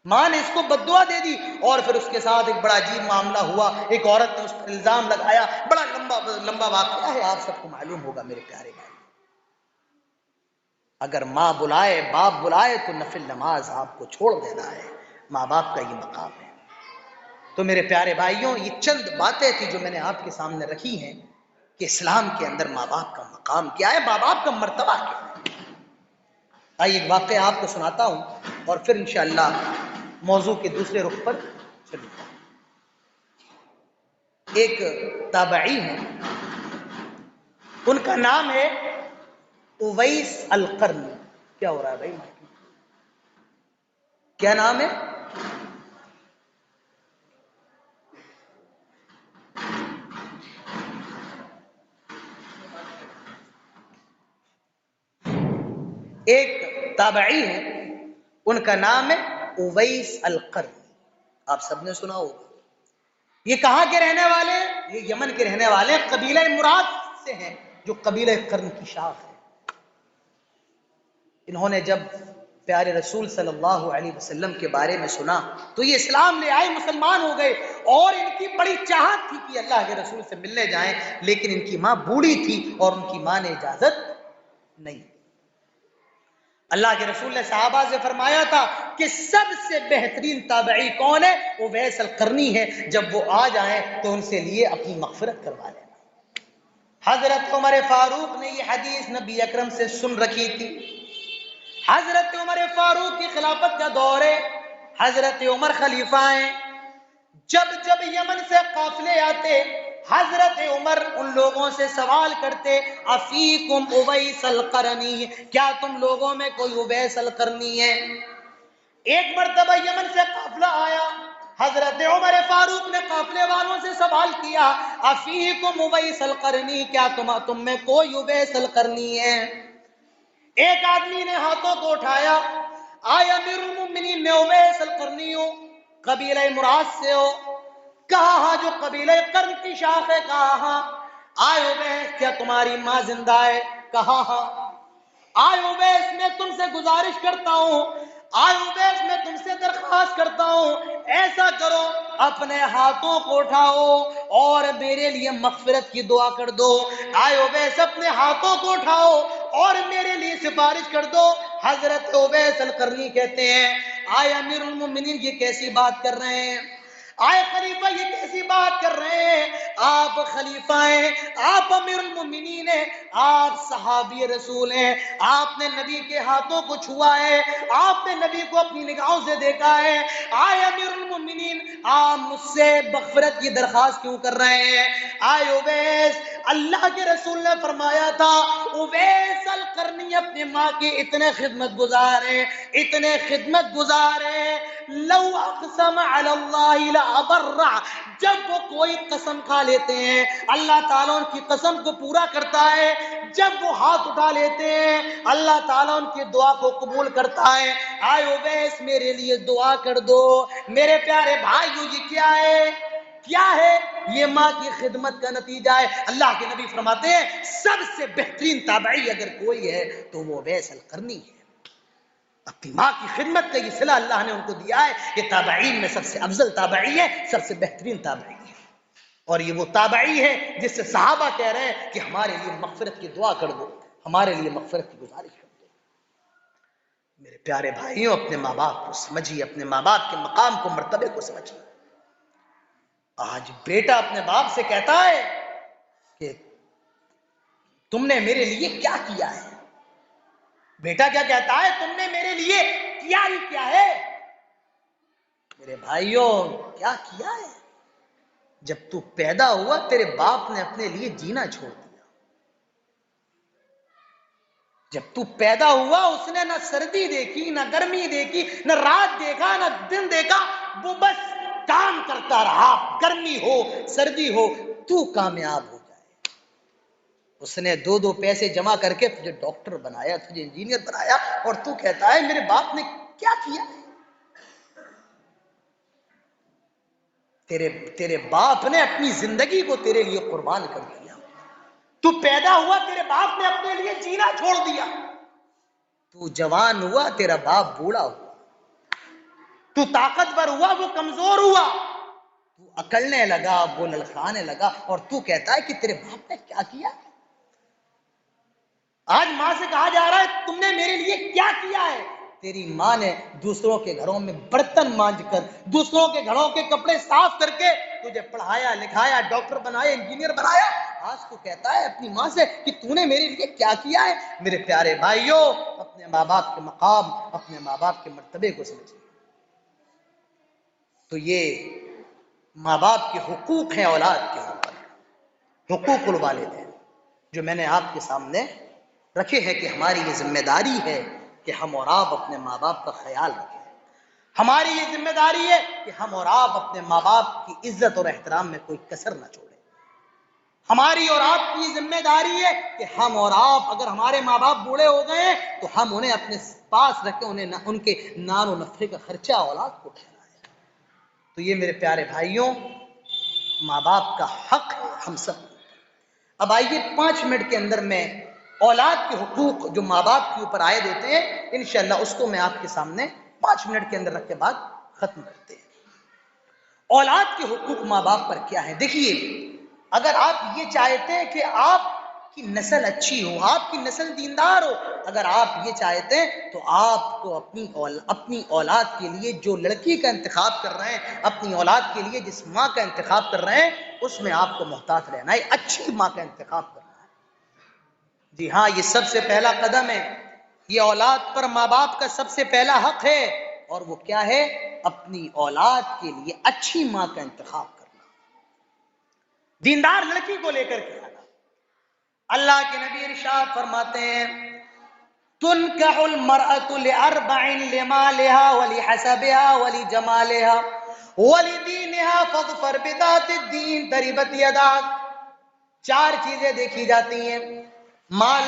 ماں نے اس کو بد دعا دے دی، اور پھر اس کے ساتھ ایک بڑا عجیب معاملہ ہوا، ایک عورت نے اس پر الزام لگایا، بڑا لمبا واقعہ ہے، آپ سب کو معلوم ہوگا میرے پیارے بھائی۔ اگر ماں بلائے، باپ بلائے تو نفل نماز آپ کو چھوڑ دینا ہے، ماں باپ کا یہ مقام ہے۔ تو میرے پیارے بھائیوں، یہ چند باتیں تھی جو میں نے آپ کے سامنے رکھی ہیں کہ اسلام کے اندر ماں باپ کا مقام کیا ہے، ماں باپ کا مرتبہ کیا ہے۔ آئیے ایک واقعہ آپ کو سناتا ہوں اور پھر انشاءاللہ موضوع کے دوسرے رخ پر چلیں۔ ایک تابعی ہیں، ان کا نام ہے اویس القرنی۔ کیا ہو رہا ہے بھائی؟ کیا نام ہے؟ ایک تابعی ہیں، ان کا نام ہے اویس القرنی، آپ سب نے سنا ہوگا۔ یہ کہاں کے رہنے والے؟ یہ یمن کے رہنے والے، قبیلہ مراد سے ہیں، جو قبیلہ قرن کی شاخ ہے۔ انہوں نے جب پیارے رسول صلی اللہ علیہ وسلم کے بارے میں سنا تو یہ اسلام لے آئے، مسلمان ہو گئے، اور ان کی بڑی چاہت تھی کہ اللہ کے رسول سے ملنے جائیں، لیکن ان کی ماں بوڑھی تھی اور ان کی ماں نے اجازت نہیں۔ اللہ کے رسول نے صحابہ سے فرمایا تھا کہ سب سے بہترین تابعی کون ہے؟ اویس القرنی ہے، جب وہ آ جائیں تو ان سے لیے اپنی مغفرت کروا لینا۔ حضرت عمر فاروق نے یہ حدیث نبی اکرم سے سن رکھی تھی۔ حضرت عمر فاروق کی خلافت کا دور ہے، حضرت عمر خلیفہ ہیں، جب جب یمن سے قافلے آتے حضرت عمر ان لوگوں سے سوال کرتے افیکم اویس القرنی، کیا تم لوگوں میں کوئی اویس القرنی ہے؟ ایک مرتبہ یمن سے قافلہ آیا، حضرت عمر فاروق نے قافلے والوں سے سوال کیا افیکم اویس القرنی، کیا تم میں کوئی اویس القرنی ہے؟ ایک آدمی نے ہاتھوں کو اٹھایا، آئے امیر المومنین میں اویس القرنی ہوں، قبیلہ مراد سے ہو؟ کہا ہاں، جو قبیلہ قرن کی شاخ ہے۔ کہا ہاں۔ آئے اویس کیا تمہاری ماں زندہ ہے؟ کہا ہاں۔ آئے اویس میں تم سے گزارش کرتا ہوں، آئے اویس میں تم سے درخواست کرتا ہوں، ایسا کرو اپنے ہاتھوں کو اٹھاؤ اور میرے لیے مغفرت کی دعا کر دو۔ آئے اویس اپنے ہاتھوں کو اٹھاؤ اور میرے لیے سفارش کر دو۔ حضرت اویس القرنی کہتے ہیں آئے امیر المومنین یہ کیسی بات کر رہے ہیں؟ آئے خلیفہ یہ کیسی بات کر رہے ہیں؟ آپ خلیفہ ہیں، آپ امیر المومنین ہیں، آپ صحابی رسول ہیں، آپ نے نبی کے ہاتھوں کو چھوا ہے، آپ نے نبی کو اپنی نگاہوں سے دیکھا ہے، آئے امیر المومنین آپ مجھ سے مغفرت کی درخواست کیوں کر رہے ہیں؟ آئے اویس، اللہ کے رسول نے فرمایا تھا اویس القرنی اپنی ماں کی اتنے خدمت گزار ہیں، اتنے خدمت گزار ہیں، لو اقسم علی اللہ لابرع، جب وہ کوئی قسم کھا لیتے ہیں اللہ تعالیٰ ان کی قسم کو پورا کرتا ہے، جب وہ ہاتھ اٹھا لیتے ہیں اللہ تعالیٰ ان کی دعا کو قبول کرتا ہے۔ آئے اویس میرے لیے دعا کر دو۔ میرے پیارے بھائیو یہ کیا ہے؟ کیا ہے؟ یہ ماں کی خدمت کا نتیجہ ہے۔ اللہ کے نبی فرماتے ہیں سب سے بہترین تابعی اگر کوئی ہے تو وہ اویس القرنی ہے۔ اپنی ماں کی خدمت کا یہ صلہ اللہ نے ان کو دیا ہے، یہ تابعین میں سب سے افضل تابعی ہے، سب سے بہترین تابعی ہے، اور یہ وہ تابعی ہے جس سے صحابہ کہہ رہے ہیں کہ ہمارے لیے مغفرت کی دعا کر دو، ہمارے لیے مغفرت کی گزارش کر دو۔ میرے پیارے بھائیوں اپنے ماں باپ کو سمجھیے، اپنے ماں باپ کے مقام کو، مرتبے کو سمجھیے۔ آج بیٹا اپنے باپ سے کہتا ہے کہ تم نے میرے لیے کیا کیا ہے؟ بیٹا کیا کہتا ہے؟ تم نے میرے لیے کیا ہی کیا ہے؟ میرے بھائیوں کیا کیا ہے؟ جب تو پیدا ہوا تیرے باپ نے اپنے لیے جینا چھوڑ دیا۔ جب تو پیدا ہوا اس نے نہ سردی دیکھی، نہ گرمی دیکھی، نہ رات دیکھا، نہ دن دیکھا، وہ بس کام کرتا رہا، گرمی ہو سردی ہو تو کامیاب ہو جائے۔ اس نے دو دو پیسے جمع کر کے تجھے ڈاکٹر بنایا، تجھے انجینئر بنایا، اور تو کہتا ہے میرے باپ نے کیا کیا؟ تیرے باپ نے اپنی زندگی کو تیرے لیے قربان کر دیا۔ تو پیدا ہوا تیرے باپ نے اپنے لیے جینا چھوڑ دیا، تو جوان ہوا تیرا باپ بوڑھا ہوا، تو طاقتور ہوا وہ کمزور ہوا، تو اکڑنے لگا وہ للکانے لگا، اور تو کہتا ہے کہ تیرے باپ نے کیا کیا؟ آج ماں سے کہا جا رہا ہے تم نے میرے لیے کیا کیا ہے؟ تیری ماں نے دوسروں کے گھروں میں برتن مانج کر، دوسروں کے گھروں کے کپڑے صاف کر کے تجھے پڑھایا لکھایا، ڈاکٹر بنایا، انجینئر بنایا۔ آج تو کہتا ہے اپنی ماں سے کہ تو نے میرے لیے کیا کیا ہے؟ میرے پیارے بھائیوں اپنے ماں باپ کے مقام، اپنے ماں باپ کے مرتبے کو سمجھیے۔ تو یہ ماں باپ کے حقوق ہیں اولاد کے اوپر، حقوق الوالدین، جو میں نے آپ کے سامنے رکھے ہیں کہ ہماری یہ ذمہ داری ہے کہ ہم اور آپ اپنے ماں باپ کا خیال رکھیں۔ ہماری یہ ذمہ داری ہے کہ ہم اور آپ اپنے ماں باپ کی عزت اور احترام میں کوئی کسر نہ چھوڑیں۔ ہماری اور آپ کی ذمہ داری ہے کہ ہم اور آپ اگر ہمارے ماں باپ بوڑھے ہو گئے ہیں تو ہم انہیں اپنے پاس رکھیں، انہیں ان کے نان و نفقے کا خرچہ اولاد کو ٹھہرائیں۔ تو یہ میرے پیارے بھائیوں ماں باپ کا حق ہے ہم سب۔ اب آئیے 5 منٹ کے اندر میں اولاد کے حقوق جو ماں باپ کے اوپر عائد ہوتے ہیں انشاءاللہ اس کو میں آپ کے سامنے 5 منٹ کے اندر رکھ کے بعد ختم کرتے ہیں۔ اولاد کے حقوق ماں باپ پر کیا ہے؟ دیکھیے اگر آپ یہ چاہتے ہیں کہ آپ کی نسل اچھی ہو، آپ کی نسل دیندار ہو، اگر آپ یہ چاہتے ہیں تو آپ کو اپنی اولاد کے لیے جو لڑکی کا انتخاب کر رہے ہیں، اپنی اولاد کے لیے جس ماں کا انتخاب کر رہے ہیں اس میں آپ کو محتاط رہنا ہے، اچھی ماں کا انتخاب کرنا ہے۔ جی ہاں یہ سب سے پہلا قدم ہے، یہ اولاد پر ماں باپ کا سب سے پہلا حق ہے، اور وہ کیا ہے؟ اپنی اولاد کے لیے اچھی ماں کا انتخاب کرنا، دیندار لڑکی کو لے کر کے آنا۔ اللہ کے نبی ارشاد فرماتے ہیں تنکح المرأة لأربع لمالها ولحسبها ولجمالها ولدینها فاظفر بذات الدین تربت یداک۔ چار چیزیں دیکھی جاتی ہیں، مال،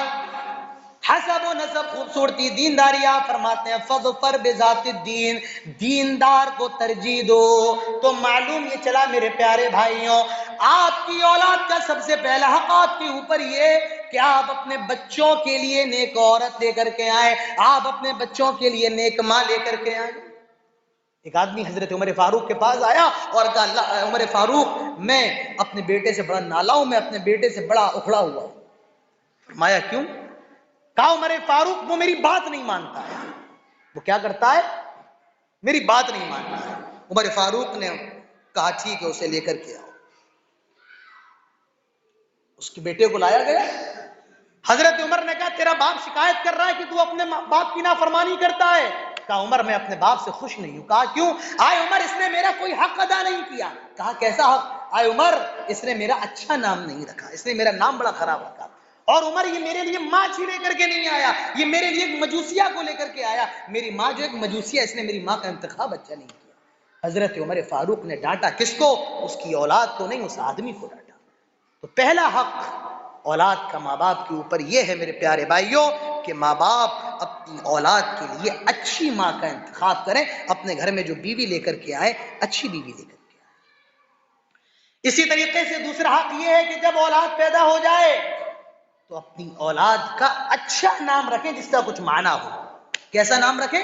حسب و نسب، خوبصورتی، دینداری۔ آپ فرماتے ہیں فاظفر بذات الدین، دیندار کو ترجیح دو۔ تو معلوم یہ چلا میرے پیارے بھائیوں، آپ کی اولاد کا سب سے پہلا حق آپ کے اوپر یہ کہ آپ اپنے بچوں کے لیے نیک عورت لے کر کے آئیں، آپ اپنے بچوں کے لیے نیک ماں لے کر کے آئیں۔ ایک آدمی حضرت عمر فاروق کے پاس آیا اور کہا اللہ عمر فاروق میں اپنے بیٹے سے بڑا نالا ہوں، میں اپنے بیٹے سے بڑا اکھڑا ہوا ہوں۔ فرمایا کیوں؟ کہا عمر فاروق وہ میری بات نہیں مانتا ہے۔ وہ کیا کرتا ہے؟ میری بات نہیں مانتا ہے۔ عمر فاروق نے کہا ٹھیک ہے اسے لے کر کے آؤ۔ اس کے بیٹے کو لایا گیا۔ حضرت عمر نے کہا تیرا باپ شکایت کر رہا ہے کہ تو اپنے باپ کی نافرمانی کرتا ہے۔ کہا عمر میں اپنے باپ سے خوش نہیں ہوں۔ کہا کیوں؟ آئے عمر اس نے میرا کوئی حق ادا نہیں کیا۔ کہا کیسا حق؟ آئے عمر اس نے میرا اچھا نام نہیں رکھا، اس نے میرا نام بڑا خراب رکھا۔ اور عمر یہ میرے لیے ماچھی لے کر کے نہیں آیا، یہ میرے لیے ایک مجوسیہ کو لے کر کے آیا، میری ماں جو ایک مجوسیہ، اس نے میری ماں کا انتخاب اچھا نہیں کیا۔ حضرت عمر فاروق نے ڈانٹا کس کو؟ اس کی اولاد کو نہیں، اس آدمی کو ڈانٹا۔ تو پہلا حق اولاد کا ماں باپ کے اوپر یہ ہے میرے پیارے بھائیوں کہ ماں باپ اپنی اولاد کے لیے اچھی ماں کا انتخاب کریں، اپنے گھر میں جو بیوی لے کر کے آئے اچھی بیوی لے کر کے آئے۔ اسی طریقے سے دوسرا حق یہ ہے کہ جب اولاد پیدا ہو جائے تو اپنی اولاد کا اچھا نام رکھیں جس کا کچھ معنی ہو۔ کیسا نام رکھیں؟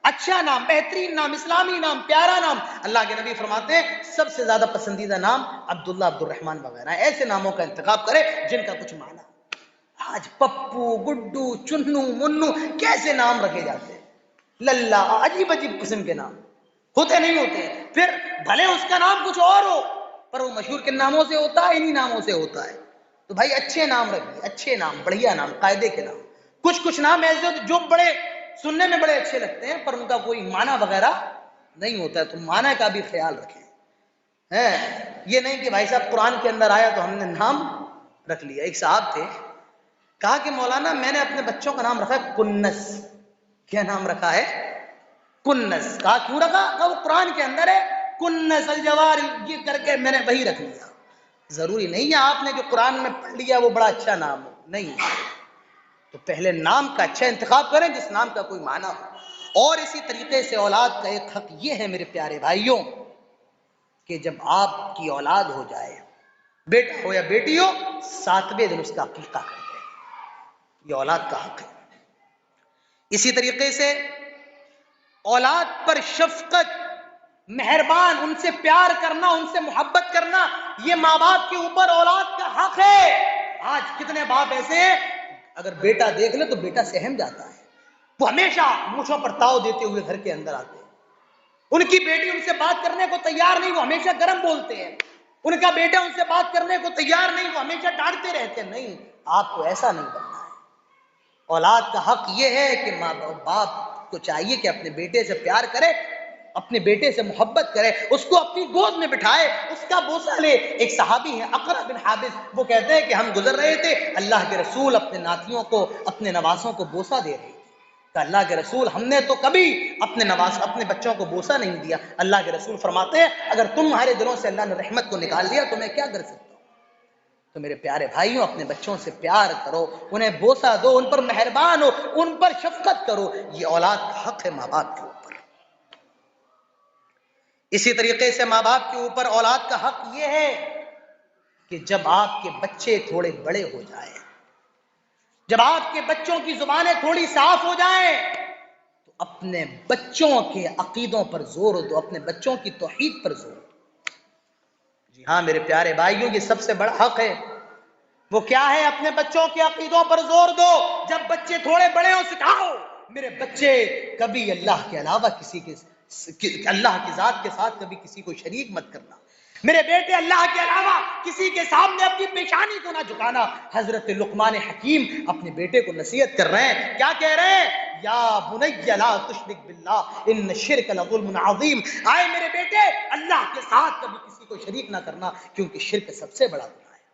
اچھا نام، بہترین نام، اسلامی نام، پیارا نام۔ اللہ کے نبی فرماتے ہیں سب سے زیادہ پسندیدہ نام عبداللہ، عبد الرحمن وغیرہ، ایسے ناموں کا انتخاب کرے جن کا کچھ معنی ہو۔ آج پپو، گڈو، چنو، منو کیسے نام رکھے جاتے ہیں، للہ، عجیب عجیب قسم کے نام ہوتے نہیں ہوتے ہیں۔ پھر بھلے اس کا نام کچھ اور ہو پر وہ مشہور کن ناموں سے ہوتا ہے؟ انہی ناموں سے ہوتا ہے۔ تو بھائی اچھے نام رکھیے، اچھے نام، بڑھیا نام، قاعدے کے نام۔ کچھ نام ایسے جو بڑے سننے میں بڑے اچھے لگتے ہیں پر ان کا کوئی معنی وغیرہ نہیں ہوتا ہے، تو معنی کا بھی خیال رکھیں۔ یہ نہیں کہ بھائی صاحب قرآن کے اندر آیا تو ہم نے نام رکھ لیا۔ ایک صاحب تھے، کہا کہ مولانا میں نے اپنے بچوں کا نام رکھا ہے کنس۔ کیا نام رکھا ہے؟ کنس۔ کہا کیوں رکھا؟ کہا وہ قرآن کے اندر ہے، کنس الجوار، یہ کر کے میں نے وہی رکھ لیا۔ ضروری نہیں ہے آپ نے جو قرآن میں پڑھ لیا وہ بڑا اچھا نام ہو، نہیں۔ تو پہلے نام کا اچھا انتخاب کریں جس نام کا کوئی معنی ہو۔ اور اسی طریقے سے اولاد کا ایک حق یہ ہے میرے پیارے بھائیوں کہ جب آپ کی اولاد ہو جائے، بیٹا ہو یا بیٹی ہو، 7ویں دن اس کا عقیقہ کر دیں۔ یہ اولاد کا حق ہے۔ اسی طریقے سے اولاد پر شفقت، مہربان، ان سے پیار کرنا، ان سے محبت کرنا، یہ ماں باپ کے اوپر اولاد کا حق ہے۔ آج کتنے باپ ایسے ہیں اگر بیٹا دیکھ لے تو بیٹا سہم جاتا ہے، وہ ہمیشہ مونچھوں پر تاؤ دیتے ہوئے گھر کے اندر آتے ہیں۔ ان کی بیٹی ان سے بات کرنے کو تیار نہیں، وہ ہمیشہ گرم بولتے ہیں۔ ان کا بیٹا ان سے بات کرنے کو تیار نہیں، وہ ہمیشہ ڈانٹتے رہتے ہیں۔ نہیں، آپ کو ایسا نہیں بننا ہے۔ اولاد کا حق یہ ہے کہ ماں باپ کو چاہیے کہ اپنے بیٹے سے پیار کرے، اپنے بیٹے سے محبت کرے، اس کو اپنی گود میں بٹھائے، اس کا بوسہ لے۔ ایک صحابی ہے اقرع بن حابس، وہ کہتے ہیں کہ ہم گزر رہے تھے، اللہ کے رسول اپنے ناتھیوں کو، اپنے نواسوں کو بوسہ دے رہے تھے۔ کہ اللہ کے رسول ہم نے تو کبھی اپنے بچوں کو بوسہ نہیں دیا۔ اللہ کے رسول فرماتے ہیں اگر تمہارے دلوں سے اللہ نے رحمت کو نکال دیا تو میں کیا کر سکتا ہوں؟ تو میرے پیارے بھائیوں اپنے بچوں سے پیار کرو، انہیں بوسہ دو، ان پر مہربان ہو، ان پر شفقت کرو۔ یہ اولاد کا حق ہے ماں باپ کے اوپر۔ اسی طریقے سے ماں باپ کے اوپر اولاد کا حق یہ ہے کہ جب آپ کے بچے تھوڑے بڑے ہو جائیں، جب آپ کے بچوں کی زبانیں تھوڑی صاف ہو جائیں تو اپنے بچوں کے عقیدوں پر زور دو، اپنے بچوں کی توحید پر زور دو۔ جی ہاں میرے پیارے بھائیوں، یہ سب سے بڑا حق ہے۔ وہ کیا ہے؟ اپنے بچوں کے عقیدوں پر زور دو۔ جب بچے تھوڑے بڑے ہوں سکھاؤ میرے بچے کبھی اللہ کے علاوہ اللہ کی ذات کے ساتھ کبھی کسی کو شریک مت کرنا، میرے بیٹے اللہ کے علاوہ کسی کے سامنے اپنی پیشانی کو نہ جھکانا۔ حضرت لقمان حکیم اپنے بیٹے کو نصیحت کر رہے ہیں، کیا کہہ رہے ہیں؟ یا بنی لا تشرک باللہ ان الشرک لظلم عظیم، آئے میرے بیٹے اللہ کے ساتھ کبھی کسی کو شریک نہ کرنا، کیونکہ شرک سب سے بڑا گناہ ہے۔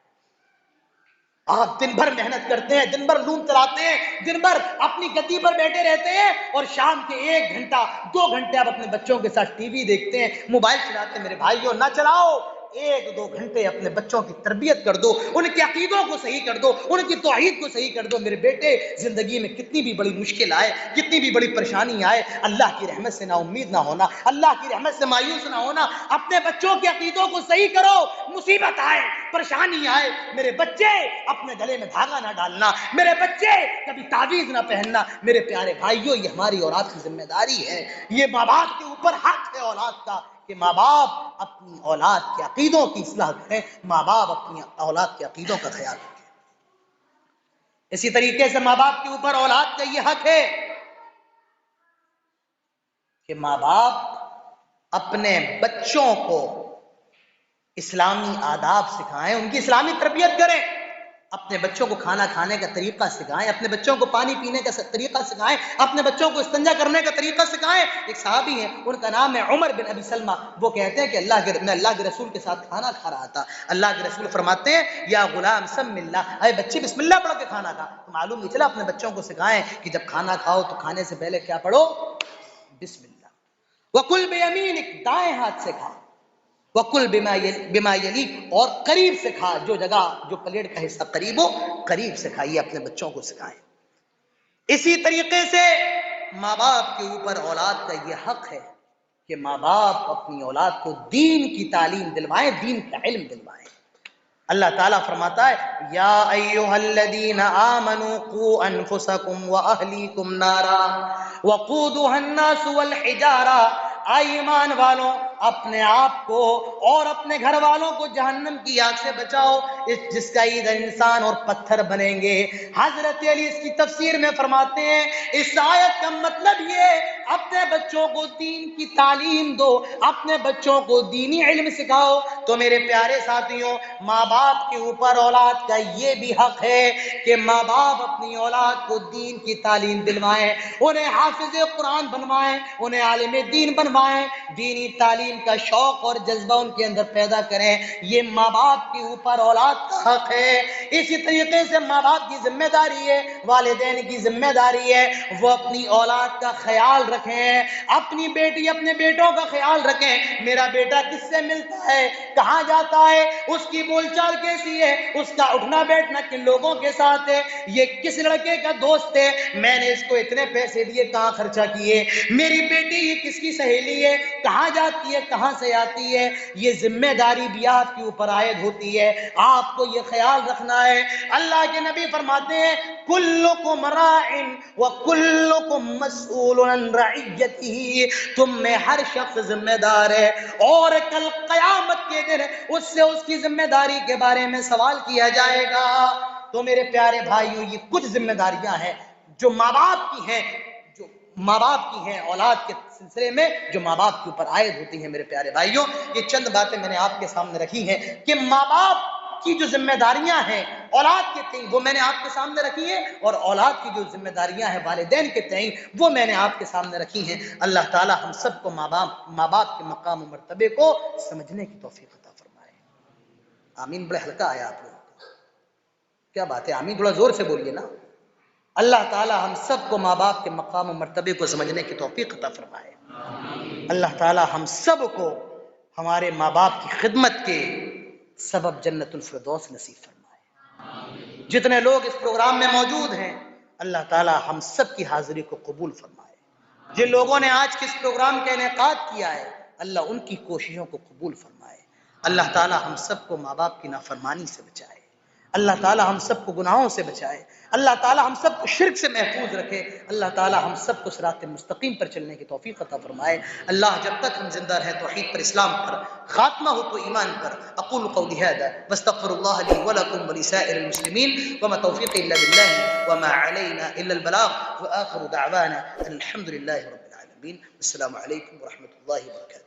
آپ دن بھر محنت کرتے ہیں، دن بھر لون چلاتے ہیں، دن بھر اپنی گدی پر بیٹھے رہتے ہیں، اور شام کے 1 گھنٹہ 2 گھنٹے آپ اپنے بچوں کے ساتھ ٹی وی دیکھتے ہیں، موبائل چلاتے ہیں۔ میرے بھائیوں نہ چلاؤ، 1-2 گھنٹے اپنے بچوں کی تربیت کر دو، ان کے عقیدوں کو صحیح کر دو، ان کی توحید کو صحیح کر دو۔ میرے بیٹے زندگی میں کتنی بھی بڑی مشکل آئے، کتنی بھی بڑی پریشانی آئے، اللہ کی رحمت سے نا امید نہ ہونا، اللہ کی رحمت سے مایوس نہ ہونا، اپنے بچوں کے عقیدوں کو صحیح کرو۔ مصیبت آئے، پریشانی آئے، میرے بچے اپنے گلے میں دھاگا نہ ڈالنا، میرے بچے کبھی تعویذ نہ پہننا۔ میرے پیارے بھائیوں، یہ ہماری اولاد کی ذمہ داری ہے، یہ ماں باپ کے اوپر حق ہے اولاد کا کہ ماں باپ اپنی اولاد کے عقیدوں کی اصلاح کریں، ماں باپ اپنی اولاد کے عقیدوں کا خیال رکھیں۔ اسی طریقے سے ماں باپ کے اوپر اولاد کا یہ حق ہے کہ ماں باپ اپنے بچوں کو اسلامی آداب سکھائیں، ان کی اسلامی تربیت کریں، اپنے بچوں کو کھانا کھانے کا طریقہ سکھائیں، اپنے بچوں کو پانی پینے کا طریقہ سکھائیں، اپنے بچوں کو استنجا کرنے کا طریقہ سکھائیں۔ ایک صحابی ہیں، ان کا نام ہے عمر بن ابی سلمہ، وہ کہتے ہیں کہ میں اللہ کے رسول کے ساتھ کھانا کھا رہا تھا، اللہ کے رسول فرماتے ہیں یا غلام سم اللہ، اے بچے بسم اللہ پڑھ کے کھانا کھا۔ تو معلوم نہیں چلا اپنے بچوں کو سکھائیں کہ جب کھانا کھاؤ تو کھانے سے پہلے کیا پڑھو؟ بسم اللہ۔ وَكُلْ بِيَمِينِكَ، دائیں ہاتھ سے کھا، وَكُلْ بِمَا يَلِيكَ، اور قریب سے کھا، جو جگہ جو پلیٹ کا حصہ قریب ہو قریب سے کھائیے، اپنے بچوں کو سکھائیں۔ اسی طریقے سے ماں باپ کے اوپر اولاد کا یہ حق ہے کہ ماں باپ اپنی اولاد کو دین کی تعلیم دلوائیں، دین کا علم دلوائیں۔ اللہ تعالیٰ فرماتا ہے یا ایھا الذین آمنوا قوا انفسکم واہلیکم نارا وقودها الناس والحجارہ، اے ایمان والوں اپنے آپ کو اور اپنے گھر والوں کو جہنم کی آگ سے بچاؤ، جس کا ایندھن انسان اور پتھر بنیں گے۔ حضرت علی اس کی تفسیر میں فرماتے ہیں اس آیت کا مطلب یہ اپنے بچوں کو دین کی تعلیم دو، اپنے بچوں کو دینی علم سکھاؤ۔ تو میرے پیارے ساتھیوں، ماں باپ کے اوپر اولاد کا یہ بھی حق ہے کہ ماں باپ اپنی اولاد کو دین کی تعلیم دلوائیں، انہیں حافظ قرآن بنوائیں، انہیں عالم دین بنوائیں، دینی تعلیم کا شوق اور جذبہ ان کے اندر پیدا کریں۔ یہ ماں باپ کے اوپر اولاد کا حق ہے۔ اسی طریقے سے ماں باپ کی ذمہ داری ہے، والدین کی ذمہ داری ہے وہ اپنی اولاد کا خیال رکھیں، اپنی بیٹی اپنے بیٹوں کا خیال رکھیں۔ میرا بیٹا کس سے ملتا ہے، کہاں جاتا ہے، اس کی بول چال کیسی ہے، اس کا اٹھنا بیٹھنا کن لوگوں کے ساتھ ہے، یہ کس لڑکے کا دوست ہے، میں نے اس کو اتنے پیسے دیے کہاں خرچہ کیے، میری بیٹی یہ کس کی سہیلی ہے، کہاں جاتی ہے کہاں سے آتی ہے، یہ ذمہ داری بھی آپ کے اوپر عائد ہوتی ہے، آپ کو یہ خیال رکھنا ہے۔ اللہ کے نبی فرماتے ہیں کلکم راع وکلکم مسئول عن رعیتہ، تم میں ہر شخص ذمہ دار ہے اور کل قیامت کے دن اس سے اس کی ذمہ داری کے بارے میں سوال کیا جائے گا۔ تو میرے پیارے بھائیوں، یہ کچھ ذمہ داریاں ہیں جو ماں باپ کی ہیں، جو ماں باپ کی ہیں اولاد کے سلسلے میں، جو ماں باپ کے اوپر عائد ہوتی ہیں۔ میرے پیارے بھائیوں، یہ چند باتیں میں نے آپ کے سامنے رکھی ہیں کہ ماں باپ کی جو ذمہ داریاں ہیں اولاد کے تئیں وہ میں نے آپ کے سامنے رکھی ہیں، اور اولاد کی جو ذمہ داریاں ہیں والدین کے تئیں وہ میں نے آپ کے سامنے رکھی ہیں۔ اللہ تعالی ہم سب کو ماں باپ کے مقام و مرتبے کو سمجھنے کی توفیق عطا فرمائے۔ آمین۔ بڑے ہلکا آیا آپ لوگوں کو، کیا بات ہے، آمین تھوڑا زور سے بولیے نا۔ اللہ تعالی ہم سب کو ماں باپ کے مقام و مرتبے کو سمجھنے کی توفیق عطا فرمائے۔ اللہ تعالی ہم سب کو ہمارے ماں باپ کی خدمت کے سبب جنت الفردوس نصیب فرمائے۔ جتنے لوگ اس پروگرام میں موجود ہیں اللہ تعالی ہم سب کی حاضری کو قبول فرمائے۔ جن لوگوں نے آج کے اس پروگرام کا انعقاد کیا ہے اللہ ان کی کوششوں کو قبول فرمائے۔ اللہ تعالی ہم سب کو ماں باپ کی نافرمانی سے بچائے، اللہ تعالی ہم سب کو گناہوں سے بچائے، اللہ تعالی ہم سب کو شرک سے محفوظ رکھے، اللہ تعالی ہم سب کو صراط مستقیم پر چلنے کی توفیق عطا فرمائے۔ اللہ جب تک ہم زندہ رہیں توحید پر، اسلام پر، خاتمہ ہو تو ایمان پر۔ اقول قولی ھذا واستغفر اللہ لی ولکم ولسائر المسلمین وما توفیقی الا باللہ وما علینا الا البلاغ وآخر دعوانا الحمد للہ رب العالمین۔ السلام علیکم ورحمۃ اللہ وبرکاتہ۔